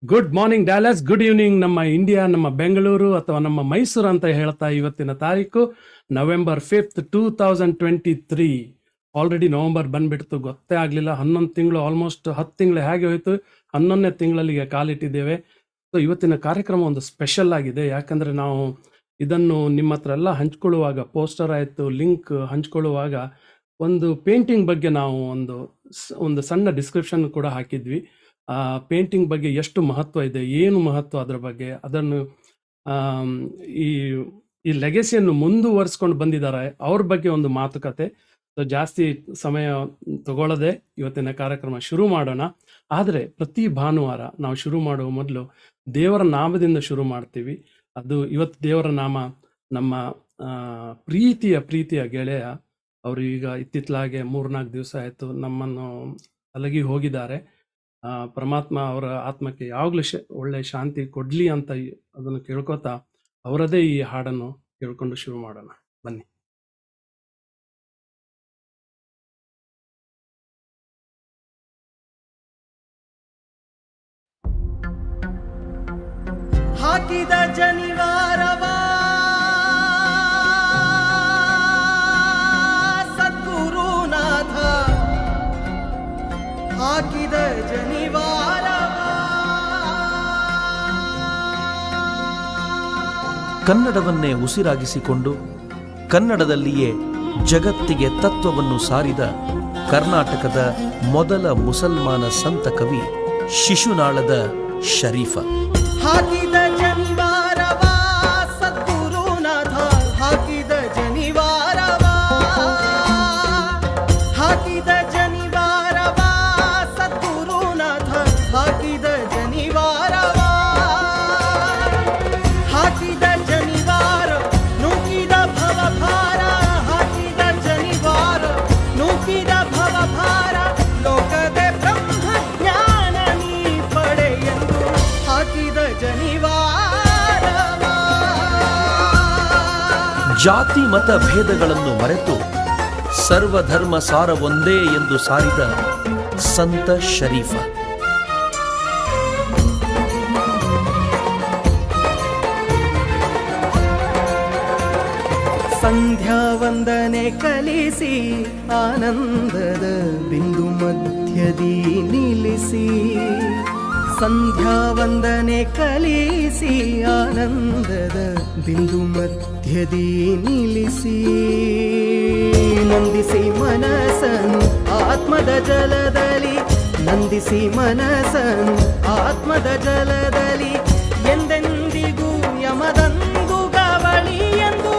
Good morning Dallas, good evening ನಮ್ಮ India, ನಮ್ಮ ಬೆಂಗಳೂರು ಅಥವಾ ನಮ್ಮ ಮೈಸೂರು ಅಂತ ಹೇಳ್ತಾ ಇವತ್ತಿನ ತಾರೀಕು November 5th 2023. ಆಲ್ರೆಡಿ ನವೆಂಬರ್ ಬಂದ್ಬಿಡ್ತು, ಗೊತ್ತೇ ಆಗಲಿಲ್ಲ. 11 ತಿಂಗಳು, ಆಲ್ಮೋಸ್ಟ್ 10 ತಿಂಗಳು ಹೇಗೆ ಹೋಯ್ತು, 11ನೇ ತಿಂಗಳಲ್ಲಿಗೆ ಕಾಲಿಟ್ಟಿದ್ದೇವೆ. ಸೊ ಇವತ್ತಿನ ಕಾರ್ಯಕ್ರಮ ಒಂದು ಸ್ಪೆಷಲ್ ಆಗಿದೆ, ಯಾಕಂದರೆ ನಾವು ಇದನ್ನು ನಿಮ್ಮ ಹತ್ರ ಎಲ್ಲ ಹಂಚ್ಕೊಳ್ಳುವಾಗ, ಪೋಸ್ಟರ್ ಆಯಿತು, ಲಿಂಕ್ ಹಂಚ್ಕೊಳ್ಳುವಾಗ ಒಂದು ಪೇಂಟಿಂಗ್ ಬಗ್ಗೆ ನಾವು ಒಂದು ಸಣ್ಣ ಡಿಸ್ಕ್ರಿಪ್ಷನ್ ಕೂಡ ಹಾಕಿದ್ವಿ. ಪೇಂಟಿಂಗ್ ಬಗ್ಗೆ ಎಷ್ಟು ಮಹತ್ವ ಇದೆ, ಏನು ಮಹತ್ವ ಅದರ ಬಗ್ಗೆ, ಅದನ್ನು ಈ ಲೆಗೆಸಿಯನ್ನು ಮುಂದುವರಿಸ್ಕೊಂಡು ಬಂದಿದ್ದಾರೆ ಅವ್ರ ಬಗ್ಗೆ ಒಂದು ಮಾತುಕತೆ. ಸೊ ಜಾಸ್ತಿ ಸಮಯ ತಗೊಳ್ಳದೆ ಇವತ್ತಿನ ಕಾರ್ಯಕ್ರಮ ಶುರು ಮಾಡೋಣ. ಆದರೆ ಪ್ರತಿ ಭಾನುವಾರ ನಾವು ಶುರು ಮಾಡುವ ಮೊದಲು ದೇವರ ನಾಮದಿಂದ ಶುರು ಮಾಡ್ತೀವಿ. ಅದು ಇವತ್ತು ದೇವರ ನಾಮ ನಮ್ಮ ಪ್ರೀತಿಯ ಗೆಳೆಯ, ಅವರು ಈಗ ಇತ್ತಿತ್ತಲಾಗೆ 3-4 ದಿವಸ ಆಯಿತು ನಮ್ಮನ್ನು ಅಲಗಿ ಹೋಗಿದ್ದಾರೆ. ಪರಮಾತ್ಮ ಅವರ ಆತ್ಮಕ್ಕೆ ಯಾವಾಗಲೂ ಒಳ್ಳೆ ಶಾಂತಿ ಕೊಡ್ಲಿ ಅಂತ ಅದನ್ನು ಕೇಳ್ಕೊತಾ ಅವರದೇ ಈ ಹಾಡನ್ನು ಕೇಳ್ಕೊಂಡು ಶುರು ಮಾಡೋಣ, ಬನ್ನಿ. ಹಾಕಿದ ಜನಿವಾರವ ಸದ್ಗುರುನಾಥ, ಹಾಕಿದ ಜನಿವಾರವ. ಕನ್ನಡವನ್ನೇ ಉಸಿರಾಗಿಸಿಕೊಂಡು ಕನ್ನಡದಲ್ಲಿಯೇ ಜಗತ್ತಿಗೆ ತತ್ವವನ್ನು ಸಾರಿದ ಕರ್ನಾಟಕದ ಮೊದಲ ಮುಸಲ್ಮಾನ ಸಂತ ಕವಿ ಶಿಶುನಾಳದ ಶರೀಫ. ಹಾಕಿದ ಜನಿವಾರವ ಸದ್ಗುರುನಾಥ, ಹಾಕಿದ ಜನಿವಾರವ, ಹಾಕಿದ ಜನಿವಾರವ ಸದ್ಗುರುನಾಥ, ಹಾಕಿದ ಜನಿವಾರವ, ಹಾಕಿದ ಜನಿವಾರ ನೂಕಿದ ಭವಭಾರ, ಹಾಕಿದ ಜನಿವಾರ ನೂಕಿದ ಭವಭಾರ, ಲೋಕದ ಬ್ರಹ್ಮಜ್ಞಾನ ನೀ ಪಡೆಯೆಂದು ಹಾಕಿದ ಜನಿವಾರವ. ಜಾತಿ ಮತ ಭೇದಗಳನ್ನು ಮರೆತು ಸರ್ವಧರ್ಮ ಸಾರ ಒಂದೇ ಎಂದು ಸಾರಿದ ಸಂತ ಶರೀಫ. ಸಂಧ್ಯಾ ವಂದನೆ ಕಲಿಸಿ ಆನಂದದ ಬಿಂದು ಮಧ್ಯದಿ ನಿಲ್ಲಿಸಿ, ಸಂಧ್ಯಾ ವಂದನೆ ಕಲಿಸಿ ಆನಂದದ ಬಿಂದು ಮಧ್ಯದಿ ನಿಲ್ಲಿಸಿ, ನಂದಿಸಿ ಮನಸ್ಸನ್ನು ಆತ್ಮದ ಜಲದಲ್ಲಿ, ನಂದಿಸಿ ಮನಸ್ಸನ್ನು ಆತ್ಮದ ಜಲದಲ್ಲಿ, ಎಂದೆಂದಿಗೂ ಯಮದಂದು ಗವಳಿ ಎಂದು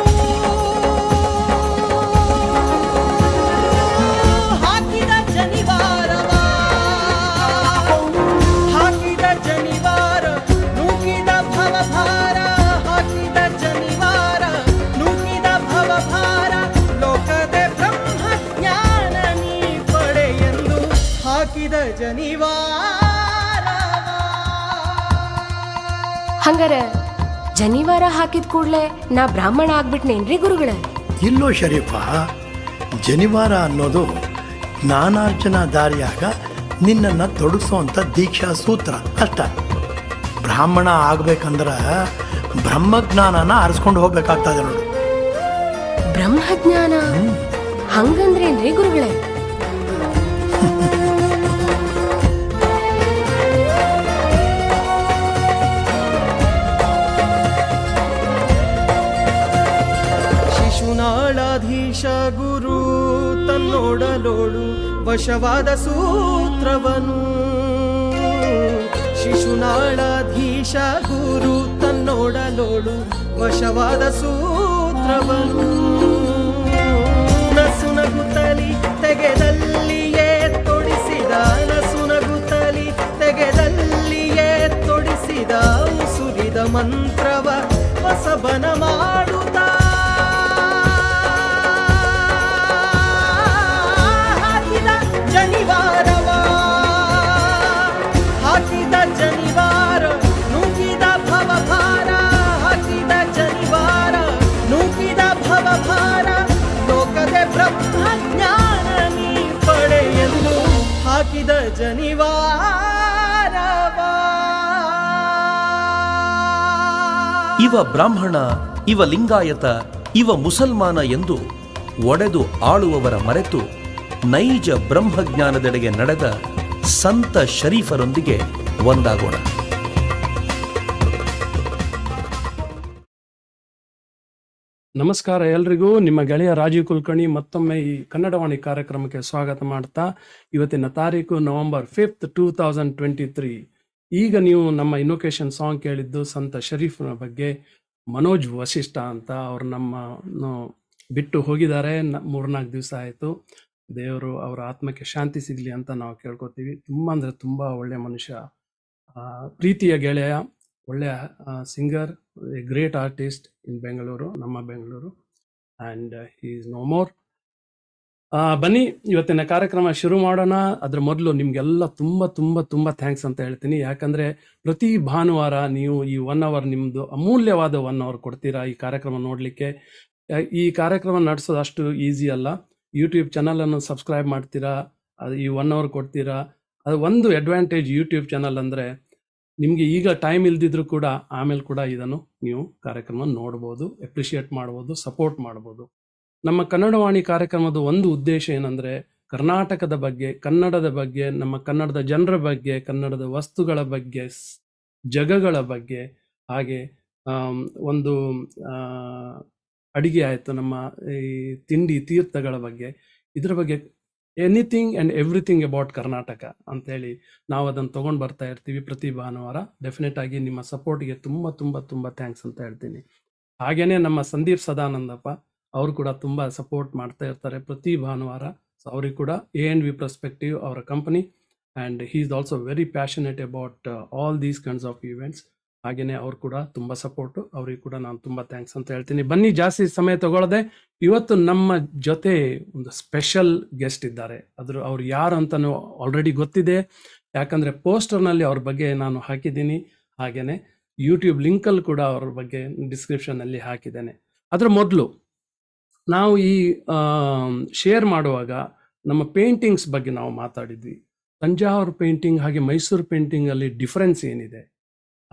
ಹಾಕಿದ ಜನಿವಾರವ, ಹಾಕಿದ ಜನಿವಾರ ನೂಕಿದ ಭವಭಾರ, ಹಾಕಿದ ಜನಿವಾರ ನೂಕಿದ ಭವಭಾರ, ಲೋಕದ ಬ್ರಹ್ಮಜ್ಞಾನ ನೀ ಪಡೆಯೆಂದು ಹಾಕಿದ ಜನಿವಾರ. ಹಂಗಾರ ಜನಿವಾರ ಹಾಕಿದ ಕೂಡ್ಲೆ ನಾ ಬ್ರಾಹ್ಮಣ ಆಗ್ಬಿಟ್ನೇನ್ರಿ ಗುರುಗಳ? ಇಲ್ಲೋ ಶರೀಫ, ಜನಿವಾರ ಅನ್ನೋದು ಜ್ಞಾನಾರ್ಜನಾ ದಾರಿಯಾಗ ನಿನ್ನನ್ನು ತೊಡಗಿಸೋವಂಥ ದೀಕ್ಷಾ ಸೂತ್ರ ಅಷ್ಟ. ಬ್ರಾಹ್ಮಣ ಆಗ್ಬೇಕಂದ್ರೆ ಬ್ರಹ್ಮಜ್ಞಾನನ ಆರಿಸ್ಕೊಂಡು ಹೋಗ್ಬೇಕಾಗ್ತದೆ ನೋಡು. ಬ್ರಹ್ಮಜ್ಞಾನ ಹಂಗಂದ್ರೇನ್ರಿ ಗುರುಗಳೇ? ಶಿಶುನಾಳಾಧೀಶ ಗುರು ತನ್ನೋಡಲೋಡು ವಶವಾದ ಸೂತ್ರವನು, ಶಿಶುನಾಳಾಧೀಶ ಗುರು ತನ್ನೋಡಲೋಡು ವಶವಾದ ಸೂತ್ರವನು, ನಸುನಗುತ್ತಲಿ ತೆಗೆದಲ್ಲಿಯೇ ತೊಡಿಸಿದ, ನಸುನಗುತ್ತಲಿ ತೆಗೆದಲ್ಲಿಯೇ ತೊಡಿಸಿದ, ಉಸುರಿದ ಮಂತ್ರವ ಹೊಸಬನ ಮಾಡುತ್ತಾ, ಜನಿವಾರವ, ಹಾಕಿದ ಜನಿವಾರ ನೂಕಿದ ಭವಭಾರ, ಹಾಕಿದ ಜನಿವಾರ ನೂಕಿದ ಭವಭಾರ, ಲೋಕದ ಬ್ರಹ್ಮಜ್ಞಾನ ನೀ ಪಡೆಯೆಂದು ಹಾಕಿದ ಜನಿವಾರವ. ಇವ ಬ್ರಾಹ್ಮಣ, ಇವ ಲಿಂಗಾಯತ, ಇವ ಮುಸಲ್ಮಾನ ಎಂದು ಒಡೆದು ಆಳುವವರ ಮರೆತು ನೈಜ ಬ್ರಹ್ಮಜ್ಞಾನದೆಡೆಗೆ ನಡೆದ ಸಂತ ಶರೀಫರೊಂದಿಗೆ ಒಂದಾಗೋಣ. ನಮಸ್ಕಾರ ಎಲ್ರಿಗೂ. ನಿಮ್ಮ ಗೆಳೆಯ ರಾಜೀವ್ ಕುಲಕರ್ಣಿ ಮತ್ತೊಮ್ಮೆ ಈ ಕನ್ನಡವಾಣಿ ಕಾರ್ಯಕ್ರಮಕ್ಕೆ ಸ್ವಾಗತ ಮಾಡ್ತಾ, ಇವತ್ತಿನ ತಾರೀಕು ನವೆಂಬರ್ 5th 2023. ಈಗ ನೀವು ನಮ್ಮ ಇನ್ನೋಕೇಶನ್ ಸಾಂಗ್ ಕೇಳಿದ್ದು ಸಂತ ಶರೀಫ್ನ ಬಗ್ಗೆ. ಮನೋಜ್ ವಶಿಷ್ಠ ಅಂತ ಅವ್ರು ನಮ್ಮ ಬಿಟ್ಟು ಹೋಗಿದ್ದಾರೆ. 3-4 ದಿವಸ ಆಯಿತು. ದೇವರು ಅವರ ಆತ್ಮಕ್ಕೆ ಶಾಂತಿ ಸಿಗಲಿ ಅಂತ ನಾವು ಕೇಳ್ಕೊತೀವಿ. ತುಂಬ ಅಂದರೆ ತುಂಬ ಒಳ್ಳೆಯ ಮನುಷ್ಯ, ಪ್ರೀತಿಯ ಗೆಳೆಯ, ಒಳ್ಳೆಯ singer, a great artist in Bengaluru, ನಮ್ಮ Bengaluru. And he is no more. ಬನ್ನಿ ಇವತ್ತಿನ ಕಾರ್ಯಕ್ರಮ ಶುರು ಮಾಡೋಣ. ಅದ್ರ ಮೊದಲು ನಿಮಗೆಲ್ಲ ತುಂಬ ತುಂಬ ತುಂಬ ಥ್ಯಾಂಕ್ಸ್ ಅಂತ ಹೇಳ್ತೀನಿ. ಯಾಕಂದರೆ ಪ್ರತಿ ಭಾನುವಾರ ನೀವು ಈ 1 hour ನಿಮ್ಮದು ಅಮೂಲ್ಯವಾದ 1 hour ಕೊಡ್ತೀರಾ ಈ ಕಾರ್ಯಕ್ರಮ ನೋಡಲಿಕ್ಕೆ. ಈ ಕಾರ್ಯಕ್ರಮ ನಡೆಸೋದು ಅಷ್ಟು ಈಸಿ ಅಲ್ಲ. ಯೂಟ್ಯೂಬ್ ಚಾನಲನ್ನು ಸಬ್ಸ್ಕ್ರೈಬ್ ಮಾಡ್ತೀರಾ, ಅದು ಈ 1 hour ಕೊಡ್ತೀರಾ. ಅದು ಒಂದು ಅಡ್ವಾಂಟೇಜ್ ಯೂಟ್ಯೂಬ್ ಚಾನಲ್ ಅಂದರೆ, ನಿಮಗೆ ಈಗ ಟೈಮ್ ಇಲ್ದಿದ್ರು ಕೂಡ ಆಮೇಲೆ ಕೂಡ ಇದನ್ನು ನೀವು ಕಾರ್ಯಕ್ರಮ ನೋಡ್ಬೋದು, ಎಪ್ರಿಷಿಯೇಟ್ ಮಾಡ್ಬೋದು, ಸಪೋರ್ಟ್ ಮಾಡ್ಬೋದು. ನಮ್ಮ ಕನ್ನಡವಾಣಿ ಕಾರ್ಯಕ್ರಮದ ಒಂದು ಉದ್ದೇಶ ಏನಂದರೆ, ಕರ್ನಾಟಕದ ಬಗ್ಗೆ, ಕನ್ನಡದ ಬಗ್ಗೆ, ನಮ್ಮ ಕನ್ನಡದ ಜನರ ಬಗ್ಗೆ, ಕನ್ನಡದ ವಸ್ತುಗಳ ಬಗ್ಗೆ, ಜಗಗಳ ಬಗ್ಗೆ, ಹಾಗೆ ಒಂದು ಅಡಿಗೆ ಆಯಿತು, ನಮ್ಮ ಈ ತಿಂಡಿ ತೀರ್ಥಗಳ ಬಗ್ಗೆ, ಇದರ ಬಗ್ಗೆ anything and everything about Karnataka ಅಂತೇಳಿ ನಾವು ಅದನ್ನು ತೊಗೊಂಡು ಬರ್ತಾ ಇರ್ತೀವಿ ಪ್ರತಿ ಭಾನುವಾರ. ಡೆಫಿನೆಟ್ ಆಗಿ ನಿಮ್ಮ ಸಪೋರ್ಟ್ಗೆ ತುಂಬ ತುಂಬ ತುಂಬ ಥ್ಯಾಂಕ್ಸ್ ಅಂತ ಹೇಳ್ತೀನಿ. ಹಾಗೆಯೇ ನಮ್ಮ ಸಂದೀಪ್ ಸದಾನಂದಪ್ಪ ಅವರು ಕೂಡ ತುಂಬ ಸಪೋರ್ಟ್ ಮಾಡ್ತಾ ಇರ್ತಾರೆ ಪ್ರತಿ ಭಾನುವಾರ. ಸೊ ಅವ್ರಿಗೆ ಕೂಡ A&V ಪರ್ಸ್ಪೆಕ್ಟಿವ್ ಅವರ company, and he is also very passionate about all these kinds of events. ಹಾಗೆಯೇ ಅವ್ರು ಕೂಡ ತುಂಬ ಸಪೋರ್ಟು, ಅವ್ರಿಗೆ ಕೂಡ ನಾನು ತುಂಬ ಥ್ಯಾಂಕ್ಸ್ ಅಂತ ಹೇಳ್ತೀನಿ. ಬನ್ನಿ, ಜಾಸ್ತಿ ಸಮಯ ತಗೊಳ್ಳದೆ, ಇವತ್ತು ನಮ್ಮ ಜೊತೆ ಒಂದು ಸ್ಪೆಷಲ್ ಗೆಸ್ಟ್ ಇದ್ದಾರೆ. ಅವ್ರು ಯಾರು ಅಂತಲೂ ಆಲ್ರೆಡಿ ಗೊತ್ತಿದೆ, ಯಾಕಂದರೆ ಪೋಸ್ಟರ್ನಲ್ಲಿ ಅವ್ರ ಬಗ್ಗೆ ನಾನು ಹಾಕಿದ್ದೀನಿ. ಹಾಗೆಯೇ ಯೂಟ್ಯೂಬ್ ಲಿಂಕಲ್ಲಿ ಕೂಡ ಅವ್ರ ಬಗ್ಗೆ ಡಿಸ್ಕ್ರಿಪ್ಷನಲ್ಲಿ ಹಾಕಿದ್ದೇನೆ. ಅದರ ಮೊದಲು ನಾವು ಈ ಶೇರ್ ಮಾಡುವಾಗ ನಮ್ಮ ಪೇಂಟಿಂಗ್ಸ್ ಬಗ್ಗೆ ನಾವು ಮಾತಾಡಿದ್ವಿ. ತಂಜಾವೂರು ಪೇಂಟಿಂಗ್ ಹಾಗೆ ಮೈಸೂರು ಪೇಂಟಿಂಗಲ್ಲಿ ಡಿಫರೆನ್ಸ್ ಏನಿದೆ,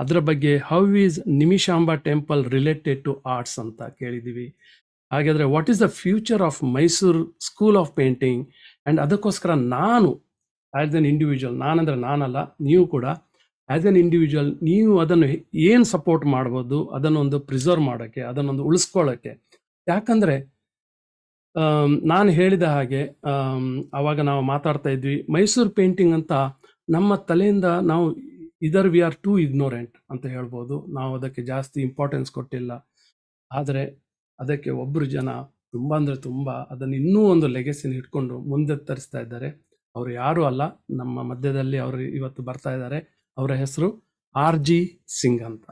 ಅದರ ಬಗ್ಗೆ how is Nimishamba temple related to arts ಅಂತ ಕೇಳಿದ್ದೀವಿ. ಹಾಗಾದರೆ what is the future of Mysuru school of painting. And ಅದಕ್ಕೋಸ್ಕರ ನಾನು ಆ್ಯಸ್ ಎನ್ ಇಂಡಿವಿಜುವಲ್, ನಾನಂದರೆ ನಾನಲ್ಲ, ನೀವು ಕೂಡ ಆ್ಯಸ್ ಎನ್ ಇಂಡಿವಿಜುವಲ್ ನೀವು ಅದನ್ನು ಏನು ಸಪೋರ್ಟ್ ಮಾಡ್ಬೋದು, ಅದನ್ನೊಂದು ಪ್ರಿಸರ್ವ್ ಮಾಡೋಕ್ಕೆ, ಅದನ್ನೊಂದು ಉಳಿಸ್ಕೊಳ್ಳೋಕ್ಕೆ. ಯಾಕಂದರೆ ನಾನು ಹೇಳಿದ ಹಾಗೆ ಆವಾಗ ನಾವು ಮಾತಾಡ್ತಾ ಇದ್ವಿ, ಮೈಸೂರು ಪೇಂಟಿಂಗ್ ಅಂತ ನಮ್ಮ ತಲೆಯಿಂದ ನಾವು ವಿ ಆರ್ ಟೂ ಇಗ್ನೋರೆಂಟ್ ಅಂತ ಹೇಳ್ಬೋದು. ನಾವು ಅದಕ್ಕೆ ಜಾಸ್ತಿ ಇಂಪಾರ್ಟೆನ್ಸ್ ಕೊಟ್ಟಿಲ್ಲ. ಆದರೆ ಅದಕ್ಕೆ ಒಬ್ಬರು ಜನ ತುಂಬ ಅಂದರೆ ತುಂಬ ಅದನ್ನು ಇನ್ನೂ ಒಂದು ಲೆಗೆಸಿನ ಇಟ್ಕೊಂಡು ಮುಂದೆ ತರಿಸ್ತಾ ಇದ್ದಾರೆ. ಅವರು ಯಾರೂ ಅಲ್ಲ, ನಮ್ಮ ಮಧ್ಯದಲ್ಲಿ ಅವರು ಇವತ್ತು ಬರ್ತಾ ಇದ್ದಾರೆ. ಅವರ ಹೆಸರು RG ಸಿಂಗ್ ಅಂತ.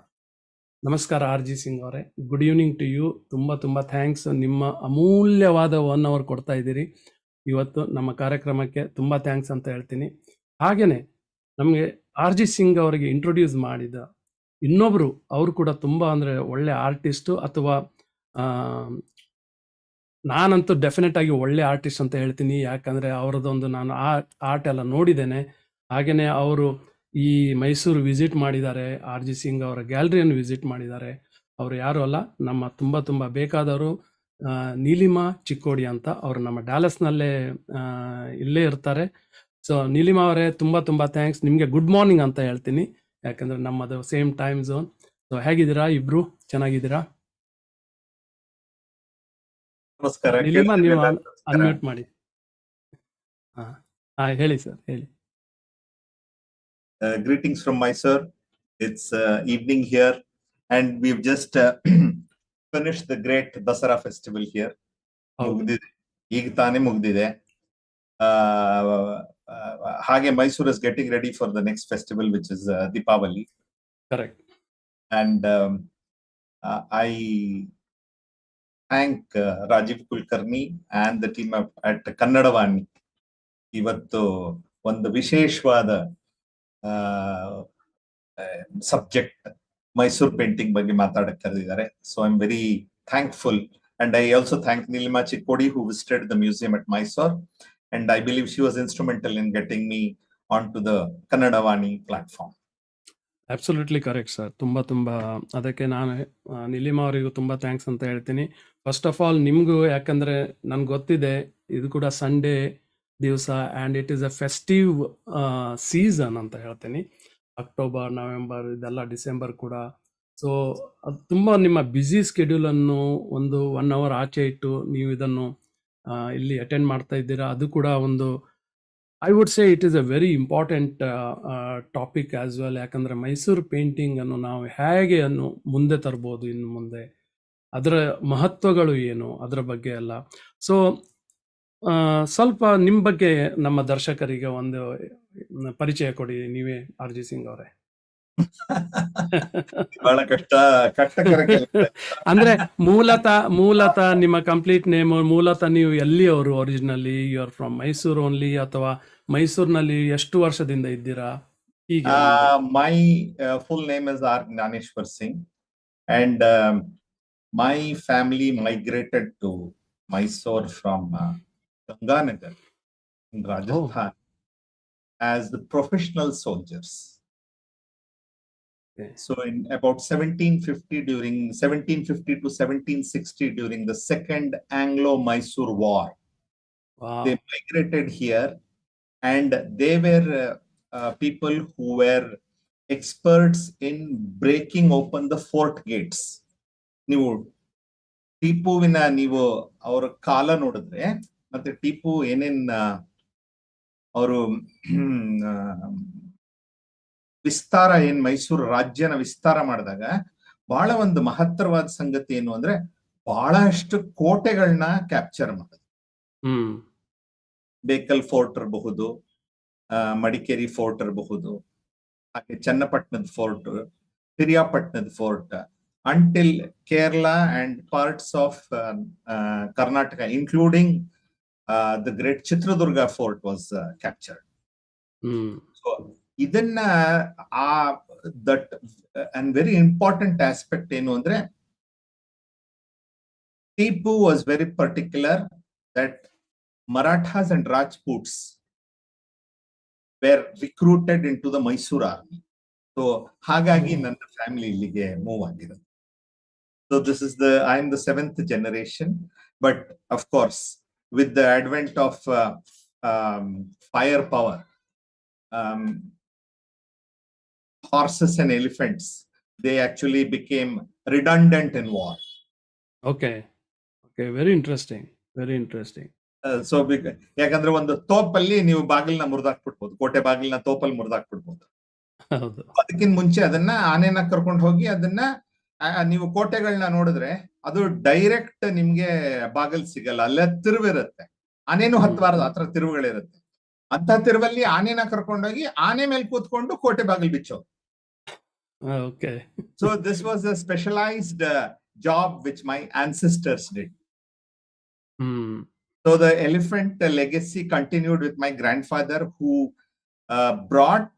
ನಮಸ್ಕಾರ RG ಸಿಂಗ್ ಅವರೇ, ಗುಡ್ ಈವ್ನಿಂಗ್ ಟು ಯು. ತುಂಬ ತುಂಬ ಥ್ಯಾಂಕ್ಸ್. ನಿಮ್ಮ ಅಮೂಲ್ಯವಾದ 1 hour ಕೊಡ್ತಾ ಇದ್ದೀರಿ ಇವತ್ತು ನಮ್ಮ ಕಾರ್ಯಕ್ರಮಕ್ಕೆ. ತುಂಬ ಥ್ಯಾಂಕ್ಸ್ ಅಂತ ಹೇಳ್ತೀನಿ. ಹಾಗೆಯೇ ನಮಗೆ RG ಸಿಂಗ್ ಅವರಿಗೆ ಇಂಟ್ರೊಡ್ಯೂಸ್ ಮಾಡಿದ ಇನ್ನೊಬ್ಬರು, ಅವರು ಕೂಡ ತುಂಬ ಅಂದರೆ ಒಳ್ಳೆ ಆರ್ಟಿಸ್ಟು, ಅಥವಾ ನಾನಂತೂ ಡೆಫಿನೆಟ್ ಆಗಿ ಒಳ್ಳೆ ಆರ್ಟಿಸ್ಟ್ ಅಂತ ಹೇಳ್ತೀನಿ. ಯಾಕಂದರೆ ಅವರದೊಂದು ನಾನು ಆರ್ಟ್ ಎಲ್ಲ ನೋಡಿದ್ದೇನೆ. ಹಾಗೆಯೇ ಅವರು ಈ ಮೈಸೂರು ವಿಸಿಟ್ ಮಾಡಿದ್ದಾರೆ, RG ಸಿಂಗ್ ಅವರ ಗ್ಯಾಲರಿಯನ್ನು ವಿಸಿಟ್ ಮಾಡಿದ್ದಾರೆ. ಅವರು ಯಾರು ಅಲ್ಲ, ನಮ್ಮ ತುಂಬ ತುಂಬ ಬೇಕಾದವರು, ನೀಲಿಮಾ ಚಿಕ್ಕೋಡಿ ಅಂತ. ಅವರು ನಮ್ಮ ಡ್ಯಾಲಸ್ನಲ್ಲೇ ಇಲ್ಲೇ ಇರ್ತಾರೆ. ಸೊ ನೀಲಿಮಾ ಅವರೇ, ತುಂಬ ತುಂಬ ಥ್ಯಾಂಕ್ಸ್. ನಿಮಗೆ ಗುಡ್ ಮಾರ್ನಿಂಗ್ ಅಂತ ಹೇಳ್ತೀನಿ, ಯಾಕಂದರೆ ನಮ್ಮದು ಸೇಮ್ ಟೈಮ್ ಝೋನ್. ಸೊ ಹೇಗಿದ್ದೀರಾ ಇಬ್ರು? ಚೆನ್ನಾಗಿದ್ದೀರಾ? ನಮಸ್ಕಾರ. ನೀಲಿಮಾ, ನೀವು ಅನ್ಮ್ಯೂಟ್ ಮಾಡಿ. ಹಾಂ ಹೇಳಿ ಸರ್, ಹೇಳಿ. Greetings from Mysore. It's evening here, and we've just finished the great Dasara festival here. ಈಗ ತಾನೇ ಮುಗ್ದಿದೆ. ಹಾಗೆ Mysore is getting ready for the next festival, which is Deepavali. Correct. And I thank Rajiv Kulkarni and the team at Kannadavani. ಇವತ್ತು ಒಂದು ವಿಶೇಷವಾದ subject Mysuru painting ಬಗ್ಗೆ ಮಾತಾಡಕ್ಕೆ ಕರೆದಿದ್ದಾರೆ. So I am very thankful, and I also thank Neelima Chikkodi who visited the museum at Mysore, and I believe she was instrumental in getting me onto the Kannadavani platform. Absolutely correct sir. ತುಂಬ ತುಂಬ ಅದಕ್ಕೆ ನಾನು ನಿಲಿಮಾ ಅವರಿಗೂ ತುಂಬ thanks ಅಂತ ಹೇಳ್ತೀನಿ. First of all ನಿಮಗೂ, ಯಾಕಂದರೆ ನನಗೆ ಗೊತ್ತಿದೆ ಇದು ಕೂಡ ಸಂಡೇ ದಿವಸ and it is a festive season ಅಂತ ಹೇಳ್ತೀನಿ. ಅಕ್ಟೋಬರ್, ನವೆಂಬರ್, ಇದೆಲ್ಲ ಡಿಸೆಂಬರ್ ಕೂಡ. ಸೊ ಅದು ತುಂಬ ನಿಮ್ಮ ಬ್ಯುಸಿ ಸ್ಕೆಡ್ಯೂಲನ್ನು ಒಂದು 1 ಅವರ್ ಆಚೆ ಇಟ್ಟು ನೀವು ಇದನ್ನು ಇಲ್ಲಿ ಅಟೆಂಡ್ ಮಾಡ್ತಾ ಇದ್ದೀರಾ. ಅದು ಕೂಡ ಒಂದು I would say it is a very important topic as well. ಯಾಕಂದರೆ ಮೈಸೂರು ಪೇಂಟಿಂಗ್ ಅನ್ನು ನಾವು ಹೇಗೆ ಮುಂದೆ ತರ್ಬೋದು ಇನ್ನು ಮುಂದೆ, ಅದರ ಮಹತ್ವಗಳು ಏನು, ಅದರ ಬಗ್ಗೆ ಎಲ್ಲ. ಸೊ ಸ್ವಲ್ಪ ನಿಮ್ಮ ಬಗ್ಗೆ ನಮ್ಮ ದರ್ಶಕರಿಗೆ ಒಂದು ಪರಿಚಯ ಕೊಡಿ ನೀವೇ, ಆರ್ ಜಿ ಸಿಂಗ್ ಅವರೇ. ಬಹಳ ಕಷ್ಟಕರ ಕೆಲಸ. ಅಂದ್ರೆ ಮೂಲತಃ ನಿಮ್ಮ ಕಂಪ್ಲೀಟ್ ನೇಮ್, ಮೂಲತಃ ನೀವು ಎಲ್ಲಿ ಅವರು originally? You are from Mysuru only ಅಥವಾ ಮೈಸೂರಿನಲ್ಲಿ ಎಷ್ಟು ವರ್ಷದಿಂದ ಇದ್ದೀರಾ? ಹೀಗೆ My full name is R. Gnaneshwar Singh, and my family migrated to Mysore from Ganganagar in Rajasthan as the professional soldiers. Okay. So in about 1750 to 1760, during the second Anglo-Mysore War, Wow. they migrated here, and they were people who were experts in breaking open the fort gates. ನೀವು ಟಿಪ್ಪುವಿನ ನೀವು ಅವರ ಕಾಲ ನೋಡಿದ್ರೆ, ಮತ್ತೆ ಟಿಪ್ಪು ಏನೇನ್ ಅವರು ವಿಸ್ತಾರ ಏನ್ ಮೈಸೂರು ರಾಜ್ಯನ ವಿಸ್ತಾರ ಮಾಡಿದಾಗ ಬಹಳ ಒಂದು ಮಹತ್ತರವಾದ ಸಂಗತಿ ಏನು ಅಂದ್ರೆ ಬಹಳಷ್ಟು ಕೋಟೆಗಳನ್ನ ಕ್ಯಾಪ್ಚರ್ ಮಾಡೋದು. ಬೇಕಲ್ ಫೋರ್ಟ್ ಇರಬಹುದು, ಮಡಿಕೇರಿ ಫೋರ್ಟ್ ಇರಬಹುದು, ಹಾಗೆ ಚನ್ನಪಟ್ಟಣದ ಫೋರ್ಟ್, ಪಿರಿಯಾಪಟ್ಟಣದ fort, until Kerala and parts of Karnataka including the great Chitradurga fort was captured. So ಇದನ್ನ that and very important aspect ಏನು ಅಂದ್ರೆ, Tipu was very particular that Marathas and Rajputs were recruited into the Mysore army. So ಹಾಗಾಗಿ ನನ್ನ family ಇಲ್ಲಿಗೆ move ಆಗಿರೋದು. So this is I am the 7th generation, but of course with the advent of firepower, horses and elephants, they actually became redundant in war. Okay, very interesting. So ಯಾಕಂದ್ರೆ ಒಂದು ತೋಪಲ್ಲಿ ನೀವು ಬಾಗಿಲ್ನ ಮುರಿದಾಕ್ಬಿಡ್ಬೋದು, ಕೋಟೆ ಬಾಗಿಲ್ನ ತೋಪಲ್ಲಿ ಮುರಿದಾಕ್ಬಿಡ್ಬೋದು. ಅದಕ್ಕಿಂತ ಮುಂಚೆ ಅದನ್ನ ಆನೆನ ಕರ್ಕೊಂಡು ಹೋಗಿ ಅದನ್ನ ನೀವು ಕೋಟೆಗಳನ್ನ ನೋಡಿದ್ರೆ ಅದು ಡೈರೆಕ್ಟ್ ನಿಮ್ಗೆ ಬಾಗಿಲ್ ಸಿಗಲ್ಲ, ಅಲ್ಲೇ ತಿರುವಿರುತ್ತೆ. ಆನೆನೂ ಹತ್ತಬಾರದು, ಆತರ ತಿರುವುಗಳಿರುತ್ತೆ. ಅಂತ ತಿರುವಲ್ಲಿ ಆನೆನ ಕರ್ಕೊಂಡೋಗಿ ಆನೆ ಮೇಲೆ ಕೂತ್ಕೊಂಡು ಕೋಟೆ ಬಾಗಿಲ್ ಬಿಚ್ಚೋದು. So this was a specialised job which my ancestors did. So the elephant legacy continued with my grandfather, who brought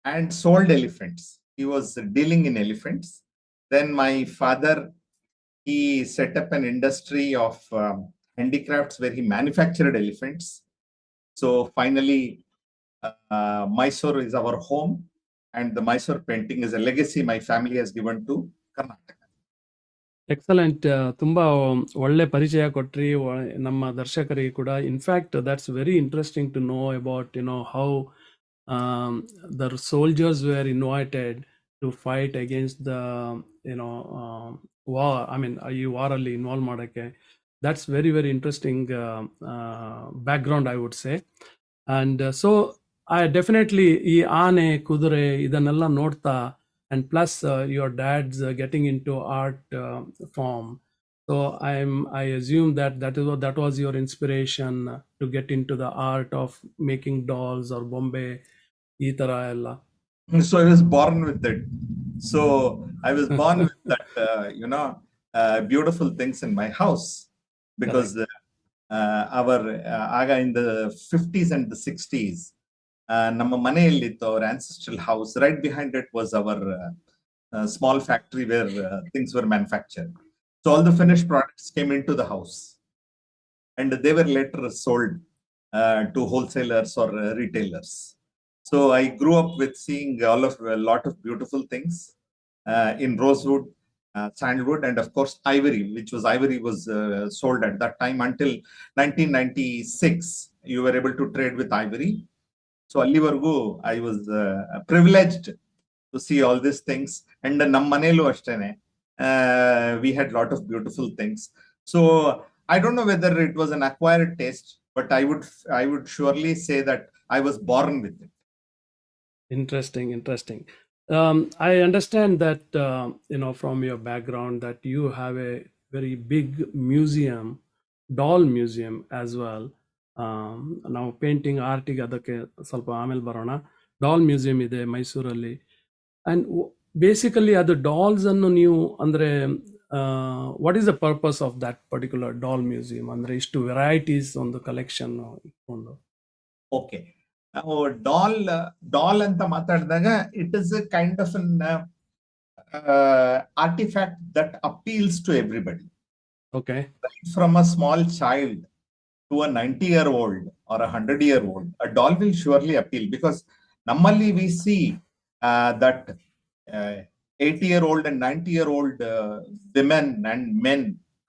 and sold elephants. He was dealing in elephants. Then my father, he set up an industry of handicrafts where he manufactured elephants. So finally, Mysore is our home, and the Mysore painting is a legacy my family has given to Karnataka. Excellent. ತುಂಬಾ ಒಳ್ಳೆ ಪರಿಚಯ ಕೊಟ್ರಿ ನಮ್ಮ ದರ್ಶಕರಿಗೆ ಕೂಡ. In fact that's very interesting to know about how the soldiers were invited to fight against the war. I mean ಈ ವಾರಲ್ಲಿ involve ಮಾಡೋಕ್ಕೆ. That's very very interesting background, I would say. And so I definitely ಈ ಆನೆ, ಕುದುರೆ ಇದನ್ನೆಲ್ಲ ನೋಡ್ತಾ, and plus your dad's getting into art form, so I assume that was your inspiration to get into the art of making dolls or Bombay ee tara ella. So I was born with it. So I was born with that beautiful things in my house, because our aga in the 50s and the 60s, ನಮ್ಮ ಮನೆಯಲ್ಲಿತ್ತು our ancestral house. Right behind it was our small factory where things were manufactured. So all the finished products came into the house, and they were later sold to wholesalers or retailers. So I grew up with seeing a lot of beautiful things in rosewood, sandalwood, and of course ivory, ivory was sold at that time until 1996. You were able to trade with ivory. So ಅಲ್ಲಿವರೆಗೂ I was privileged to see all these things. And ನಮ್ಮ ಮನೇಲೂ ಅಷ್ಟೇನೆ we had lot of beautiful things. So I don't know whether it was an acquired taste, but I would surely say that I was born with it. Interesting. I understand that from your background that you have a very big museum, doll museum as well. ನಾವು painting ಆರ್ಟಿಗೆ ಅದಕ್ಕೆ ಸ್ವಲ್ಪ ಆಮೇಲೆ ಬರೋಣ. Doll museum ಇದೆ ಮೈಸೂರಲ್ಲಿ. And basically ಅದು dolls ಅನ್ನು ನೀವು ಅಂದ್ರೆ what is the purpose of that particular doll museum? ಅಂದ್ರೆ ಇಷ್ಟು ವೆರೈಟೀಸ್ ಒಂದು ಕಲೆಕ್ಷನ್ ಇಟ್ಕೊಂಡು. ಓಕೆ, ನಾವು ಡಾಲ್ ಅಂತ ಮಾತಾಡಿದಾಗ it is a kind of an artefact that appeals to everybody. Okay, from a small child to a 90-year-old or a 100-year-old, a doll will surely appeal, because normally we see that 80-year-old and 90-year-old women and men